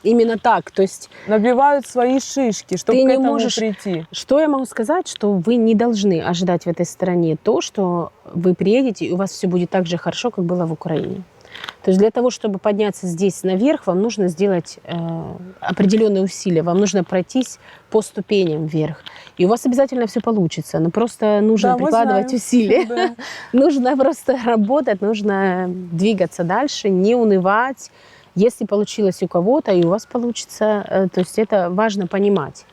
именно так. То есть, Набивают свои шишки, чтобы Ты к не этому можешь- прийти. что я могу сказать, что вы не должны ожидать в этой стране то, что вы приедете, и у вас все будет так же хорошо, как было в Украине. То есть для того, чтобы подняться здесь наверх, вам нужно сделать определенные усилия, вам нужно пройтись по ступеням вверх. И у вас обязательно все получится, но просто нужно Да, мы прикладывать знаем. усилия. Да. Нужно просто работать, нужно двигаться дальше, не унывать. Если получилось у кого-то, и у вас получится, то есть это важно понимать.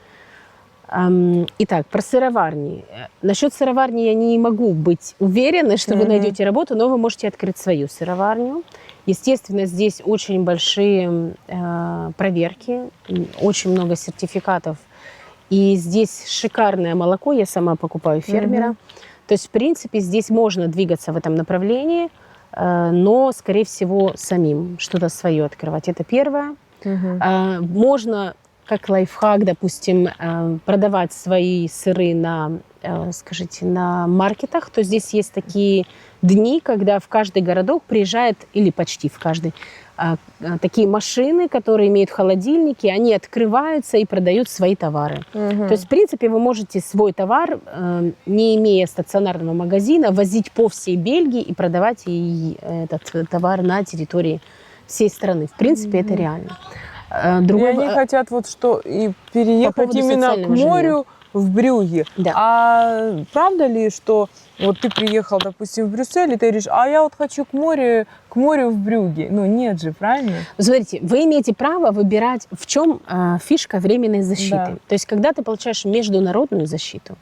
Итак, про сыроварни. Насчет сыроварни я не могу быть уверена, что вы найдете работу, но вы можете открыть свою сыроварню. Естественно, здесь очень большие проверки, очень много сертификатов. И здесь шикарное молоко, я сама покупаю фермера. То есть, в принципе, здесь можно двигаться в этом направлении, но, скорее всего, самим что-то свое открывать. Это первое. Можно, как лайфхак, допустим, продавать свои сыры на скажите, на маркетах, то здесь есть такие дни, когда в каждый городок приезжает, или почти в каждый, такие машины, которые имеют холодильники, они открываются и продают свои товары. То есть, в принципе, вы можете свой товар, не имея стационарного магазина, возить по всей Бельгии и продавать этот товар на территории всей страны. В принципе, это реально. И они хотят вот что и переехать именно к морю в Брюгге. Да. А правда ли, что вот ты приехал, допустим, в Брюссель, и ты говоришь, а я вот хочу к морю в Брюгге? Ну, нет же, правильно? Смотрите, вы имеете право выбирать, в чем фишка временной защиты. Да. То есть, когда ты получаешь международную защиту,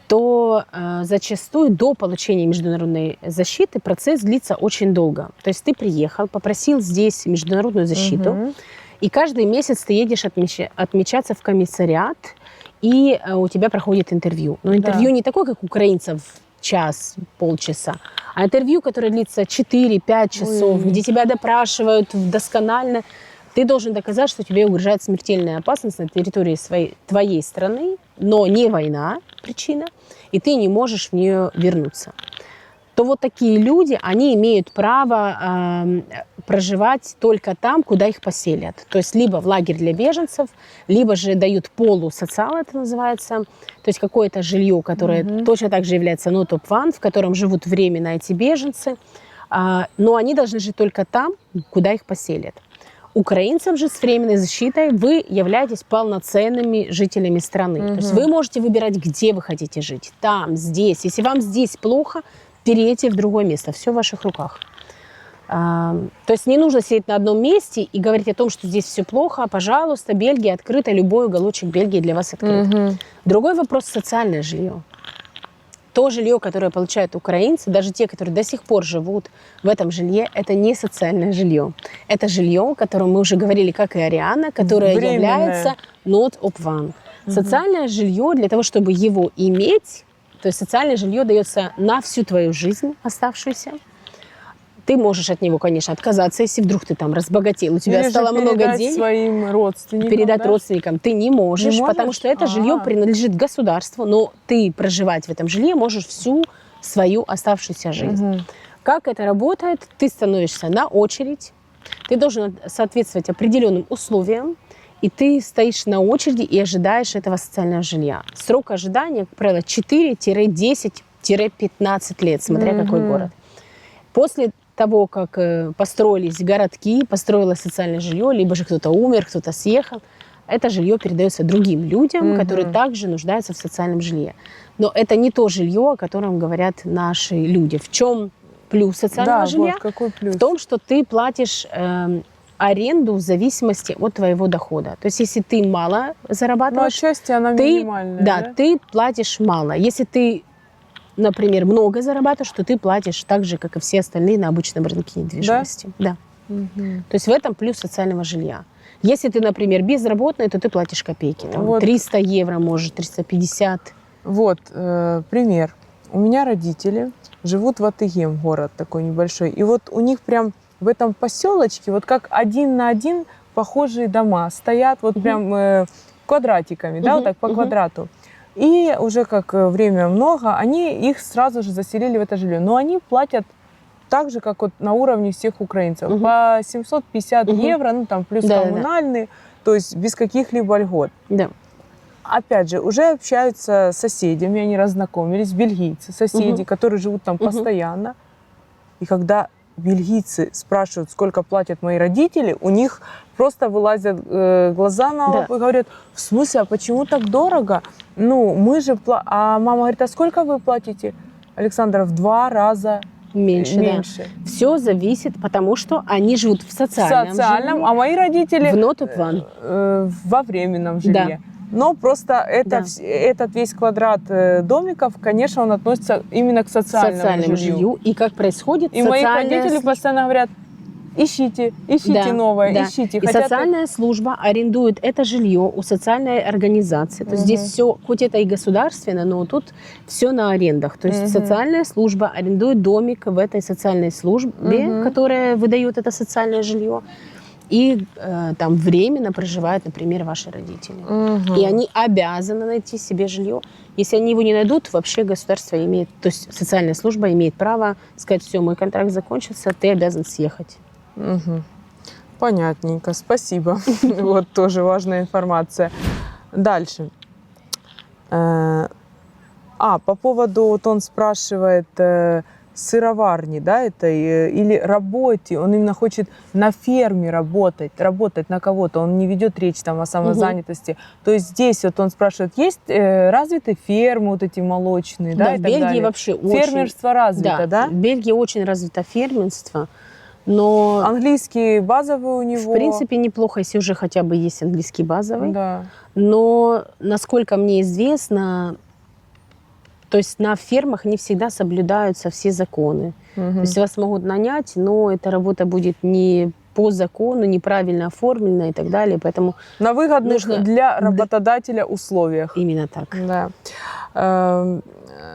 то зачастую до получения международной защиты процесс длится очень долго. То есть ты приехал, попросил здесь международную защиту, и каждый месяц ты едешь отмечаться в комиссариат, и у тебя проходит интервью. Но интервью не такое, как у украинцев, час, полчаса, а интервью, которое длится 4-5 часов, где тебя допрашивают досконально. Ты должен доказать, что тебе угрожает смертельная опасность на территории твоей страны, но не война причина, и ты не можешь в нее вернуться. То вот такие люди, они имеют право проживать только там, куда их поселят. То есть либо в лагерь для беженцев, либо же дают полусоциал, это называется, то есть какое-то жилье, которое точно так же является топ-1, в котором живут временно эти беженцы, но они должны жить только там, куда их поселят. Украинцам же с временной защитой вы являетесь полноценными жителями страны. То есть вы можете выбирать, где вы хотите жить. Там, здесь. Если вам здесь плохо, перейти в другое место. Все в ваших руках. То есть не нужно сидеть на одном месте и говорить о том, что здесь все плохо. Пожалуйста, Бельгия открыта, любой уголочек Бельгии для вас открыт. Другой вопрос – социальное жилье. То жилье, которое получают украинцы, даже те, которые до сих пор живут в этом жилье, это не социальное жилье. Это жилье, о котором мы уже говорили, как и Ариана, которое является not of one. Социальное жилье, для того, чтобы его иметь, то есть социальное жилье дается на всю твою жизнь оставшуюся. Ты можешь от него, конечно, отказаться, если вдруг ты там разбогател, у тебя стало много денег. Своим родственникам. Передать родственникам ты не можешь, потому что это жилье принадлежит государству, но ты проживать в этом жилье можешь всю свою оставшуюся жизнь. Как это работает? Ты становишься на очередь, ты должен соответствовать определенным условиям, и ты стоишь на очереди и ожидаешь этого социального жилья. Срок ожидания, как правило, 4-10-15 лет, смотря какой город. После того, как построились городки, построилось социальное жилье, либо же кто-то умер, кто-то съехал, это жилье передается другим людям, которые также нуждаются в социальном жилье. Но это не то жилье, о котором говорят наши люди. В чем плюс социального жилья? Вот, какой плюс? В том, что ты платишь аренду в зависимости от твоего дохода. То есть, если ты мало зарабатываешь, отчасти она минимальная. Да, ты платишь мало. Если ты, например, много зарабатываешь, то ты платишь так же, как и все остальные на обычном рынке недвижимости. Да. То есть в этом плюс социального жилья. Если ты, например, безработный, то ты платишь копейки. Там, 300 евро, может, 350. Вот, пример. У меня родители живут в Атыгем, город такой небольшой. И вот у них прям в этом поселочке, вот как один на один похожие дома стоят, вот прям квадратиками, да, вот так по квадрату. И уже как время много, они их сразу же заселили в это жилье. Но они платят так же, как вот на уровне всех украинцев. По 750 евро, ну там плюс коммунальные, то есть без каких-либо льгот. Да. Опять же, уже общаются с соседями, они разнакомились, бельгийцы, соседи, которые живут там постоянно. И когда бельгийцы спрашивают, сколько платят мои родители, у них просто вылазят глаза на лоб и говорят, в смысле, а почему так дорого? Ну, мы же... А мама говорит, а сколько вы платите? Александр, в 2 раза меньше. Да. Все зависит, потому что они живут в социальном жилье, а мои родители в not of one. Во временном жилье. Да. Но просто этот весь квадрат домиков, конечно, он относится именно к социальному жилью. И как происходит и мои родители постоянно говорят, ищите новое, ищите. И социальная служба арендует это жилье у социальной организации. То есть здесь все, хоть это и государственно, но тут все на арендах. То есть социальная служба арендует домик в этой социальной службе, которая выдает это социальное жилье. и там временно проживают, например, ваши родители. Мгм. И они обязаны найти себе жилье. Если они его не найдут, вообще государство имеет, то есть социальная служба имеет право сказать: все, мой контракт закончился, ты обязан съехать. Мгм. Понятненько, спасибо. Вот тоже важная информация. Дальше. По поводу, вот он спрашивает, сыроварни, да, или работе, он именно хочет на ферме работать на кого-то, он не ведет речь там о самозанятости. То есть здесь вот он спрашивает, есть развиты фермы вот эти молочные, да, Да, и в так Бельгии далее? вообще очень... Фермерство развито, да? В Бельгии очень развито фермерство, но Английский базовый у него. в принципе неплохо, если уже хотя бы есть английский базовый. Да. Но, насколько мне известно, то есть на фермах не всегда соблюдаются все законы. Мгм. То есть вас могут нанять, но эта работа будет не по закону, неправильно оформлена и так далее. Поэтому На выгодных нужно- для работодателя условиях. именно так. Да.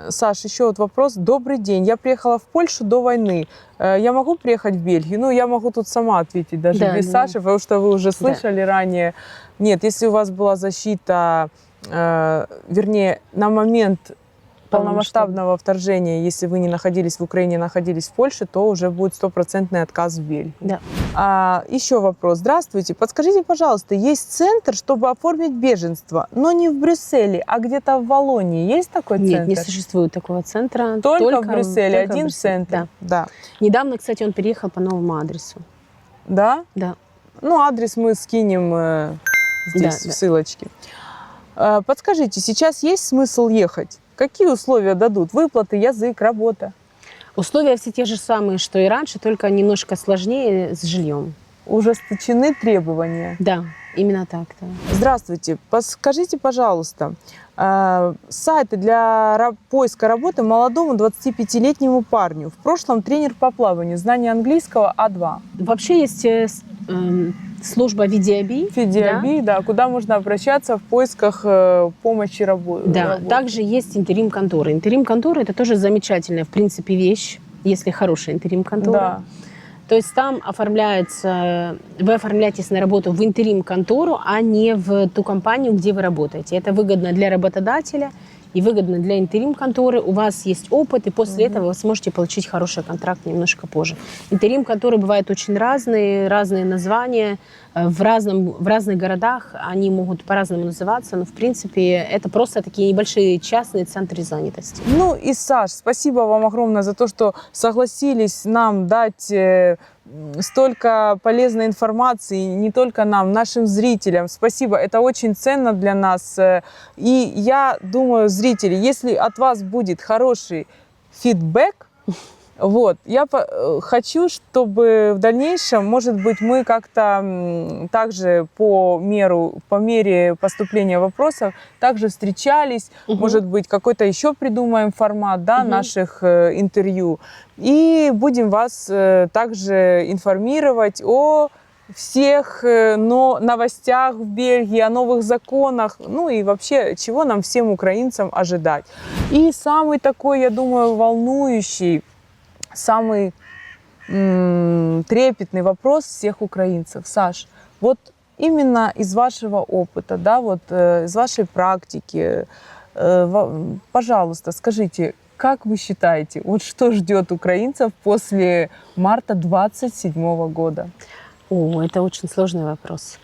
Саш, еще вот вопрос. Добрый день. Я приехала в Польшу до войны. Я могу приехать в Бельгию? Ну, я могу тут сама ответить, даже Да, без да. Саши, потому что вы уже слышали ранее. Нет, если у вас была защита, вернее, на момент полномасштабного вторжения, если вы не находились в Украине, находились в Польше, то уже будет стопроцентный отказ в Бельгию. Да. Еще вопрос. Здравствуйте. Подскажите, пожалуйста, есть центр, чтобы оформить беженство, но не в Брюсселе, а где-то в Валлонии. Есть такой Нет, центр? не существует такого центра. Только в Брюсселе, только в один Брюсселе. центр. Да. Да. Недавно, кстати, он переехал по новому адресу. Да? Да. Ну, адрес мы скинем здесь, Да, в ссылочке. Подскажите, сейчас есть смысл ехать? Какие условия дадут? Выплаты, язык, работа? Условия все те же самые, что и раньше, только немножко сложнее с жильем. Ужесточены требования? Да, именно так. Да. Здравствуйте. Подскажите, пожалуйста, сайты для поиска работы молодому 25-летнему парню. В прошлом тренер по плаванию, знание английского А2. Вообще есть служба VDIB. Фидиаби, да, куда можно обращаться в поисках помощи работы. Да, также есть интерим-конторы. Интерим-конторы – это тоже замечательная, в принципе, вещь, если хорошая интерим-контора. Да. То есть там вы оформляетесь на работу в интерим-контору, а не в ту компанию, где вы работаете. Это выгодно для работодателя и выгодно для интерим-конторы. У вас есть опыт, и после этого вы сможете получить хороший контракт немножко позже. Интерим-конторы бывают очень разные названия. В разных городах они могут по-разному называться, но, в принципе, это просто такие небольшие частные центры занятости. Ну и, Саш, спасибо вам огромное за то, что согласились нам дать столько полезной информации, не только нам, нашим зрителям. Спасибо, это очень ценно для нас. И я думаю, зрители, если от вас будет хороший фидбэк, вот, я хочу, чтобы в дальнейшем, может быть, мы как-то также по мере поступления вопросов также встречались, может быть, какой-то еще придумаем формат, да, наших интервью, и будем вас также информировать о всех новостях в Бельгии, о новых законах, ну и вообще, чего нам всем украинцам ожидать. И самый такой, я думаю, волнующий, самый трепетный вопрос всех украинцев. Саш, вот именно из вашего опыта, да, вот из вашей практики, пожалуйста, скажите, как вы считаете, вот что ждет украинцев после марта 27 года? О, это очень сложный вопрос.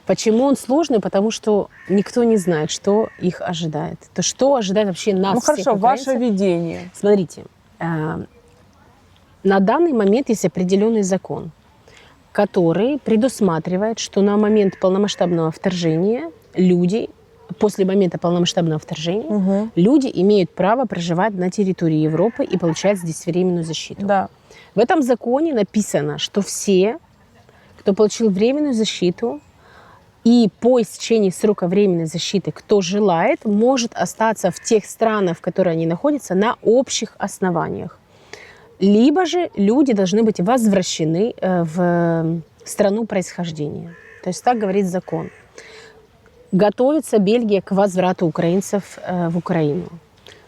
Почему он сложный? Потому что никто не знает, что их ожидает. То, что ожидает вообще нас, Ну всех хорошо, украинцев. ваше видение. Смотрите, на данный момент есть определенный закон, который предусматривает, что на момент полномасштабного вторжения после момента полномасштабного вторжения, люди имеют право проживать на территории Европы и получать здесь временную защиту. Да. В этом законе написано, что все, кто получил временную защиту, и по истечении срока временной защиты, кто желает, может остаться в тех странах, в которых они находятся, на общих основаниях. Либо же люди должны быть возвращены в страну происхождения. То есть так говорит закон. Готовится Бельгия к возврату украинцев в Украину.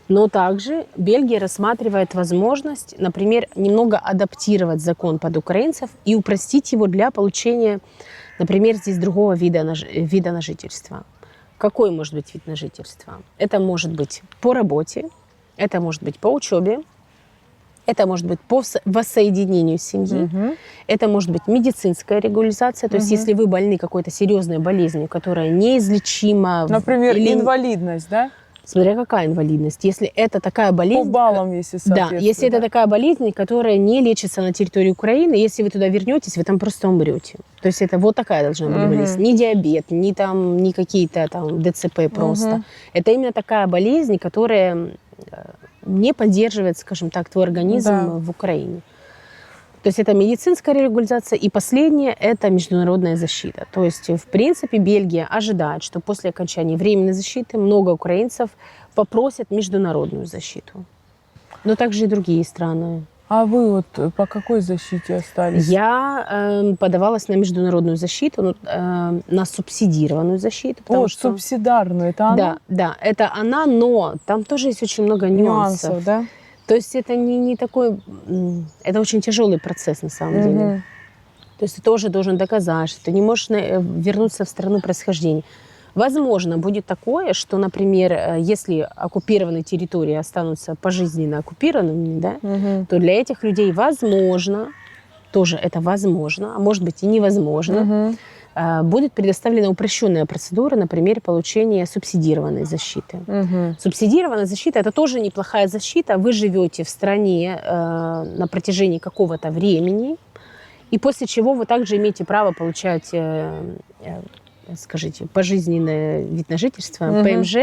Но также Бельгия рассматривает возможность, например, немного адаптировать закон под украинцев и упростить его для получения, например, здесь другого вида на жительство. Какой может быть вид на жительство? Это может быть по работе, это может быть по учебе, это может быть по воссоединению семьи, это может быть медицинская регуляризация, то есть если вы больны какой-то серьезной болезнью, которая неизлечима. Например, или... инвалидность, да? Смотря какая инвалидность. Если это такая болезнь... По баллам, если соответственно. Да, если это такая болезнь, которая не лечится на территории Украины, если вы туда вернетесь, вы там просто умрете. То есть это вот такая должна быть болезнь. Не диабет, не какие-то там ДЦП просто. Это именно такая болезнь, которая не поддерживает, скажем так, твой организм в Украине. То есть это медицинская регуляризация. И последнее – это международная защита. То есть, в принципе, Бельгия ожидает, что после окончания временной защиты много украинцев попросят международную защиту. Но также и другие страны. А вы вот по какой защите остались? Я подавалась на международную защиту, на субсидированную защиту. Субсидарную, это она? Да, это она, но там тоже есть очень много нюансов. Да? То есть это не такой... Это очень тяжелый процесс на самом деле. То есть ты тоже должен доказать, что ты не можешь вернуться в страну происхождения. Возможно, будет такое, что, например, если оккупированные территории останутся пожизненно оккупированными, да, то для этих людей возможно, тоже это возможно, а может быть и невозможно, будет предоставлена упрощенная процедура, например, получения субсидированной защиты. Субсидированная защита – это тоже неплохая защита. Вы живете в стране на протяжении какого-то времени, и после чего вы также имеете право получать, скажите, пожизненный вид на жительство, ПМЖ,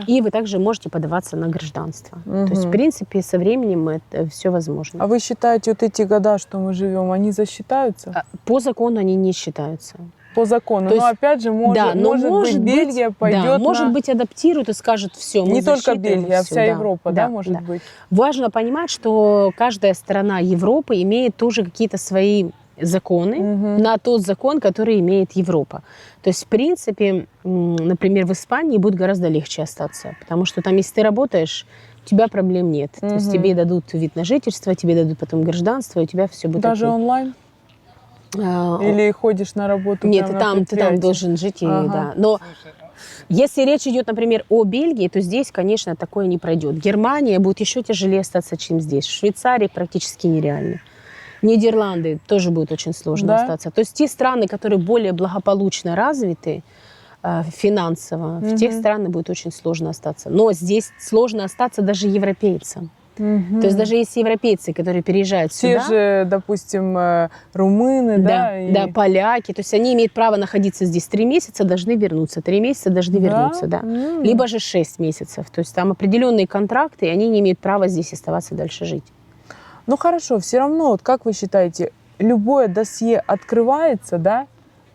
и вы также можете подаваться на гражданство. То есть, в принципе, со временем это все возможно. А вы считаете, вот эти года, что мы живем, они засчитаются? По закону они не считаются. По закону. То есть, но опять же, может быть, Бельгия пойдет да, может быть, адаптирует и скажет, все, мы не только Бельгия, а все, вся Европа, да, может быть? Важно понимать, что каждая страна Европы имеет тоже какие-то свои законы на тот закон, который имеет Европа. То есть, в принципе, например, в Испании будет гораздо легче остаться, потому что там, если ты работаешь, у тебя проблем нет. То есть тебе дадут вид на жительство, тебе дадут потом гражданство, и у тебя все будет даже окей. Онлайн? Или ходишь на работу? Нет, ты там должен жить. Да. Но если речь идет, например, о Бельгии, то здесь, конечно, такое не пройдет. Германия будет еще тяжелее остаться, чем здесь. В Швейцарии практически нереально. Нидерланды тоже будет очень сложно остаться. То есть те страны, которые более благополучно развиты финансово, в тех странах будет очень сложно остаться. Но здесь сложно остаться даже европейцам. То есть даже есть европейцы, которые переезжают сюда. Те же, допустим, румыны, да, поляки. То есть они имеют право находиться здесь 3 месяца, должны вернуться. 3 месяца должны вернуться, да. Либо же 6 месяцев. То есть там определенные контракты, и они не имеют права здесь оставаться дальше жить. Ну хорошо, все равно, вот как вы считаете, любое досье открывается, да,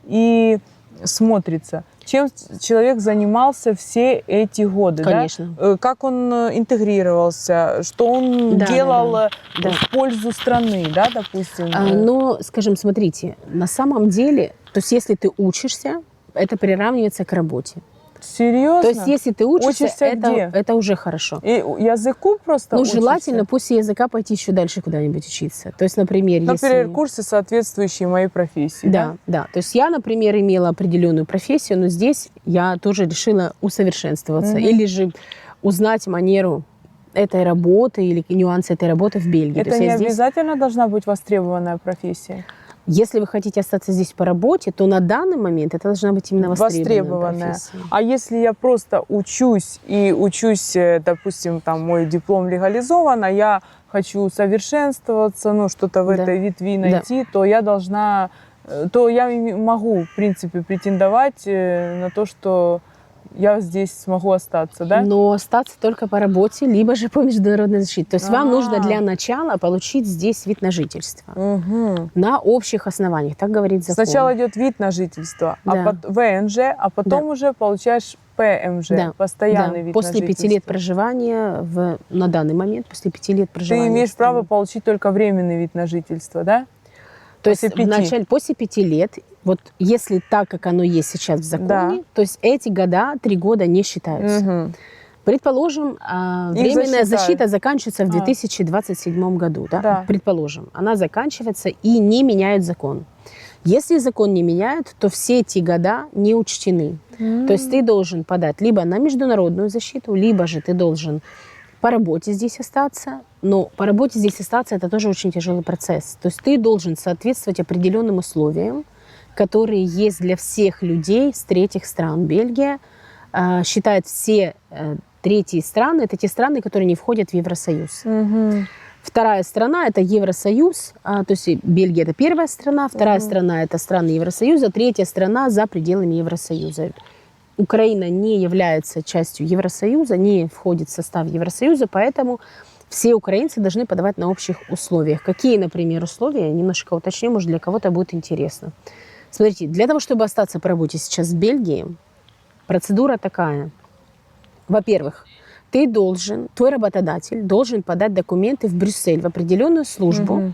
и смотрится, чем человек занимался все эти годы, конечно. Да? Как он интегрировался, что он делал в пользу страны, да, допустим. Но, скажем, смотрите, на самом деле, то есть если ты учишься, это приравнивается к работе. Серьезно? То есть если ты учишься это уже хорошо. И языку просто учишься? Желательно после языка пойти еще дальше куда-нибудь учиться. То есть, например, курсы, соответствующие моей профессии. Да. То есть я, например, имела определенную профессию, но здесь я тоже решила усовершенствоваться. Или же узнать манеру этой работы или нюансы этой работы в Бельгии. Это не обязательно должна быть востребованная профессия? Если вы хотите остаться здесь по работе, то на данный момент это должна быть именно востребованная профессия. А если я просто учусь, допустим, там мой диплом легализован, а я хочу совершенствоваться, что-то в этой ветви найти, то я могу, в принципе, претендовать на то, что я здесь смогу остаться, да? Но остаться только по работе, либо же по международной защите. То есть вам нужно для начала получить здесь вид на жительство. На общих основаниях, так говорит закон. Сначала идет вид на жительство, ВНЖ, а потом уже получаешь ПМЖ, постоянный вид после на жительство. 5 лет проживания, на данный момент, после 5 лет проживания. Ты имеешь право получить только временный вид на жительство, да? То есть вначале, после 5 лет, вот если так, как оно есть сейчас в законе, то есть эти года, 3 года не считаются. Предположим, Их временная засчитают. защита заканчивается в 2027 году. Да? Да. Предположим, она заканчивается и не меняют закон. Если закон не меняют, то все эти года не учтены. То есть ты должен подать либо на международную защиту, либо же ты должен по работе здесь остаться. Но по работе здесь остаться – это тоже очень тяжелый процесс. То есть ты должен соответствовать определенным условиям, которые есть для всех людей с третьих стран. Бельгия считает все третьи страны, это те страны, которые не входят в Евросоюз. Вторая страна – это Евросоюз, то есть Бельгия – это первая страна, вторая страна – это страны Евросоюза, третья страна за пределами Евросоюза. Украина не является частью Евросоюза, не входит в состав Евросоюза, поэтому все украинцы должны подавать на общих условиях. Какие, например, условия? Я немножко уточню, может, для кого-то будет интересно. Смотрите, для того, чтобы остаться по работе сейчас в Бельгии, процедура такая. Во-первых, твой работодатель должен подать документы в Брюссель, в определенную службу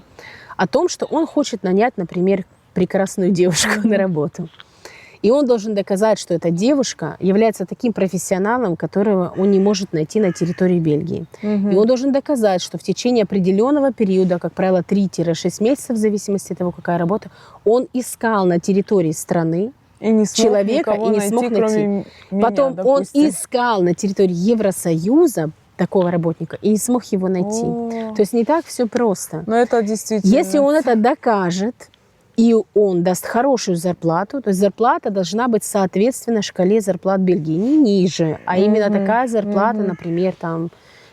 о том, что он хочет нанять, например, прекрасную девушку на работу. И он должен доказать, что эта девушка является таким профессионалом, которого он не может найти на территории Бельгии. И он должен доказать, что в течение определенного периода, как правило, 3-6 месяцев, в зависимости от того, какая работа, он искал на территории страны И не смог человека и не смог найти. кроме меня, Потом допустим. он искал на территории Евросоюза такого работника и не смог его найти. То есть не так все просто. Но это действительно... Если он это докажет, и он даст хорошую зарплату, то есть зарплата должна быть соответственно шкале зарплат Бельгии. Не ниже, а именно такая зарплата, например, там...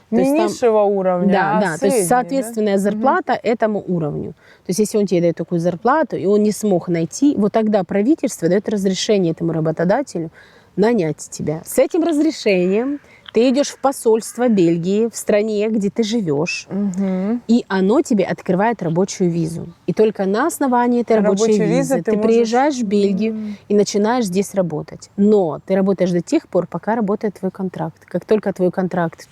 то Не есть там- низшего уровня, Да, а да, то средний, есть соответственная зарплата этому уровню. То есть если он тебе дает такую зарплату, и он не смог найти, вот тогда правительство дает разрешение этому работодателю нанять тебя. С этим разрешением ты идешь в посольство Бельгии, в стране, где ты живешь, и оно тебе открывает рабочую визу. И только на основании этой рабочей Рабочей визы визы ты ты можешь- приезжаешь в Бельгию и начинаешь здесь работать. Но ты работаешь до тех пор, пока работает твой контракт. Как только твой контракт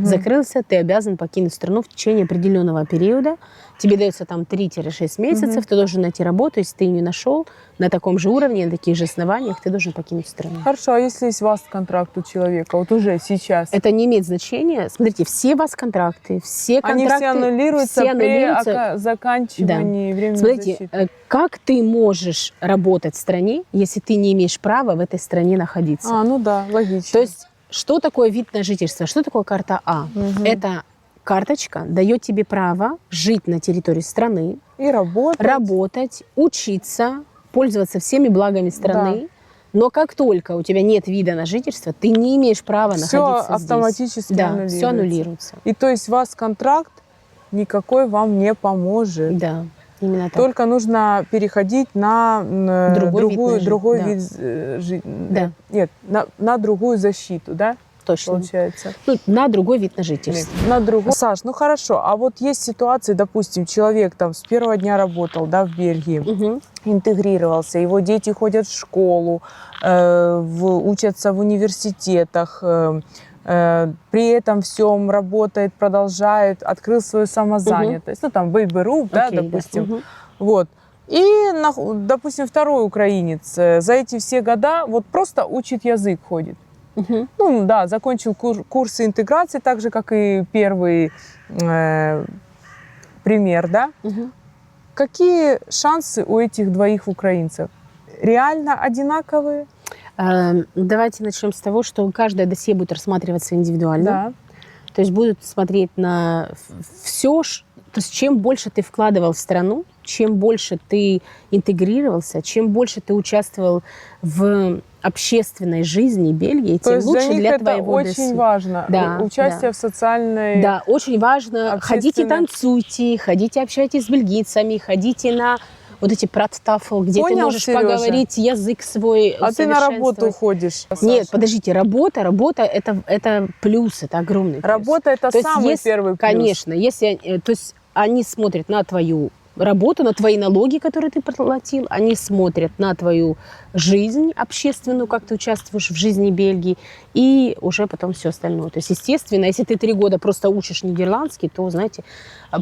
закрылся, ты обязан покинуть страну в течение определенного периода. Тебе дается там 3-6 месяцев, ты должен найти работу, если ты ее не нашел, на таком же уровне, на таких же основаниях, ты должен покинуть страну. Хорошо, а если есть контракт у человека, вот уже сейчас? Это не имеет значения. Смотрите, все контракты, все Они контракты... все аннулируются, все аннулируются. при заканчивании временной Смотрите, защиты. как ты можешь работать в стране, если ты не имеешь права в этой стране находиться? Ну да, логично. То есть, что такое вид на жительство? Что такое карта А? Это карточка дает тебе право жить на территории страны, И работать, учиться, пользоваться всеми благами страны. Но как только у тебя нет вида на жительство, ты не имеешь права Все находиться автоматически здесь. Да, аннулируется. все аннулируется. И то есть контракт никакой вам не поможет. Да, именно так. Только нужно переходить на другой да. вид Да. Нет, на другую защиту, да? Точно. Получается. Ну, на другой вид на жительство. На другую. Саш, ну хорошо. А вот есть ситуации, допустим, человек там с первого дня работал, да, в Бельгии, интегрировался, его дети ходят в школу, учатся в университетах, при этом всем работает, продолжает, открыл свою самозанятость. Ну, там, Baby да, Окей, допустим. да. Вот. И, допустим, второй украинец за эти все года вот просто учит язык, ходит. Ну, да, закончил курсы интеграции, так же, как и первый пример, да. Какие шансы у этих двоих украинцев? Реально одинаковые? Давайте начнем с того, что каждое досье будет рассматриваться индивидуально. Да. То есть будут смотреть на все, то есть чем больше ты вкладывал в страну, чем больше ты интегрировался, чем больше ты участвовал в общественной жизни Бельгии, То тем есть лучше для них для это твоего очень досье. важно. Да, Участие да. в социальной... Да, очень важно. Ходите, общественной- танцуйте, ходите, общайтесь с бельгийцами, ходите на вот эти праттафл, где ты Понял, можешь Серёжа? поговорить язык свой, А ты на работу усовершенствовать. ходишь, Нет, Саша. подождите, работа это плюс, это огромный плюс. Работа – это То есть самый есть- первый плюс. Конечно, если, то есть они смотрят на твою работу, на твои налоги, которые ты проплатил, они смотрят на твою жизнь общественную, как ты участвуешь в жизни Бельгии, и уже потом все остальное. То есть, естественно, если ты 3 года просто учишь нидерландский, то, знаете,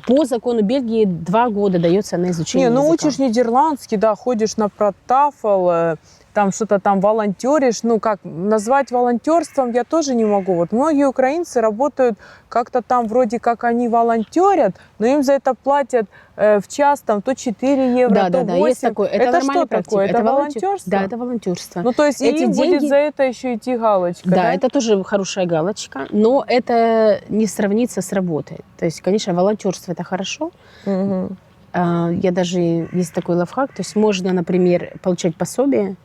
по закону Бельгии 2 года дается на изучение Не, ну языка. учишь нидерландский, да, ходишь на протафл, там что-то там волонтеришь. Ну, как назвать волонтерством я тоже не могу. Вот многие украинцы работают как-то там, вроде как они волонтерят, но им за это платят в час там то 4 евро, Да, то да, 8. да, есть такое. Это что нормальная практика. такое? Это волонтер- волонтерство? Да, это волонтерство. Ну, то есть Эти им деньги- будет за это еще идти галочка, Да, да? это тоже хорошая галочка, но это не сравнится с работой. То есть, конечно, волонтерство это хорошо. Мгм. Я даже есть такой лайфхак, то есть можно, например, получать пособие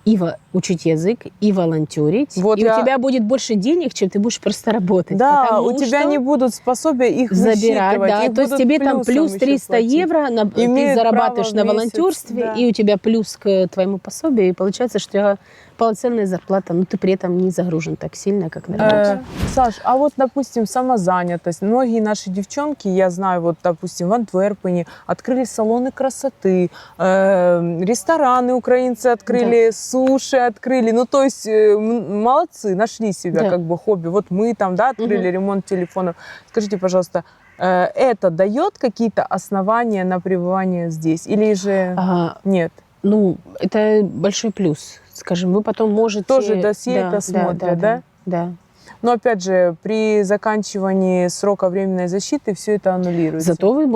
и учить язык, и волонтерить, Вот и у тебя будет больше денег, чем ты будешь просто работать. Да, потому у тебя что не будут способия их забирать, высчитывать, да, их то есть будут тебе там плюсом плюс еще 300 платить. евро, ты Имеют зарабатываешь право на в месяц, волонтерстве, да. и у тебя плюс к твоему пособию, и получается, что у тебя полноценная зарплата, но ты при этом не загружен так сильно, как на работе. Саш, а вот, допустим, самозанятость. Многие наши девчонки, я знаю, вот, допустим, в Антверпене открыли салоны красоты, рестораны украинцы открыли, суши открыли. Ну, то есть молодцы, нашли себя Да. как бы хобби. Вот мы там, да, открыли ремонт телефонов. Скажите, пожалуйста, это дает какие-то основания на пребывание здесь? Или же нет? Ну, это большой плюс, скажем. Вы потом можете... Тоже досье это смотрят, да? Да. Но опять же, при заканчивании срока временной защиты все это аннулируется. Зато вы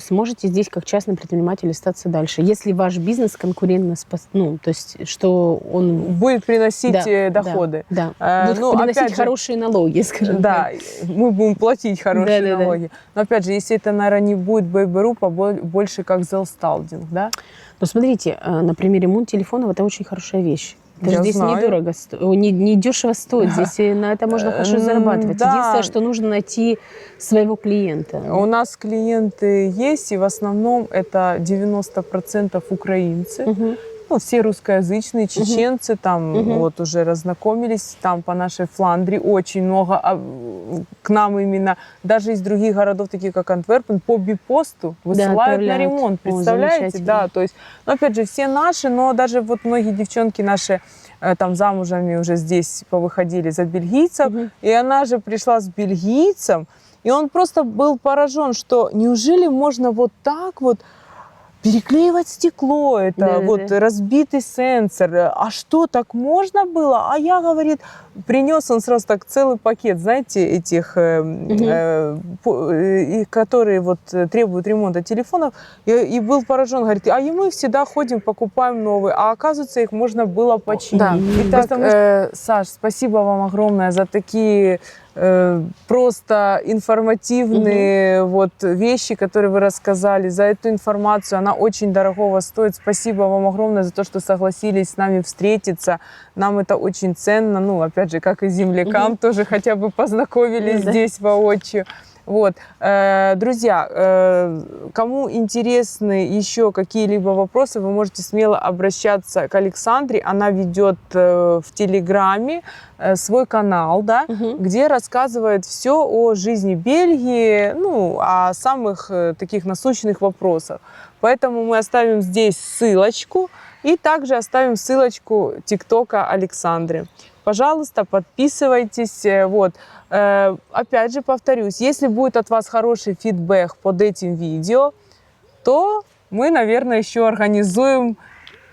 сможете здесь как частный предприниматель остаться дальше. Если ваш бизнес конкурентоспособный, ну, то есть, что он... Будет приносить Да, доходы. Да, будет ну, приносить опять же, хорошие налоги, скажем Да, так. мы будем платить хорошие Да. налоги. Но опять же, если это, наверное, не будет бейберу, больше как зелсталдинг, да? Но смотрите, например, ремонт телефонов – это очень хорошая вещь. Это же Я здесь знаю. недорого, не дешево стоит. Здесь на это можно хорошо зарабатывать. да. Единственное, что нужно найти своего клиента. У нас клиенты есть, и в основном это 90% украинцы. Мгм. Ну, все русскоязычные, чеченцы там вот уже разнакомились, там по нашей Фландрии очень много к нам именно, даже из других городов, таких как Антверпен, по бипосту высылают на отправляют. ремонт, О, представляете? замечательно. Да, то есть, ну, опять же, все наши, но даже вот многие девчонки наши там замужами уже здесь повыходили за бельгийцев, и она же пришла с бельгийцем, и он просто был поражен, что неужели можно вот так вот переклеивать стекло, это Да, вот да. разбитый сенсор. А что, так можно было? А я, говорит, принес он сразу так целый пакет, знаете, этих, которые вот требуют ремонта телефонов, и был поражен, говорит, а и мы всегда ходим, покупаем новые, а оказывается, их можно было починить. Да. Итак, Саш, спасибо вам огромное за такие просто информативные вот вещи, которые вы рассказали, за эту информацию. Она очень дорогого стоит. Спасибо вам огромное за то, что согласились с нами встретиться. Нам это очень ценно. Ну, опять же, как и землякам, тоже хотя бы познакомились здесь воочию. Вот. Друзья, кому интересны еще какие-либо вопросы, вы можете смело обращаться к Александре. Она ведет в Телеграме свой канал, да, где рассказывает все о жизни Бельгии, ну, о самых таких насущных вопросах. Поэтому мы оставим здесь ссылочку и также оставим ссылочку ТикТока Александры. Пожалуйста, подписывайтесь. Вот. Опять же, повторюсь, если будет от вас хороший фидбэк под этим видео, то мы, наверное, еще организуем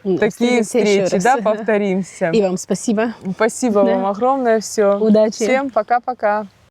такие Встретимся еще встречи, раз. да, повторимся. И вам спасибо. Спасибо вам огромное. Все. Удачи. Всем пока-пока.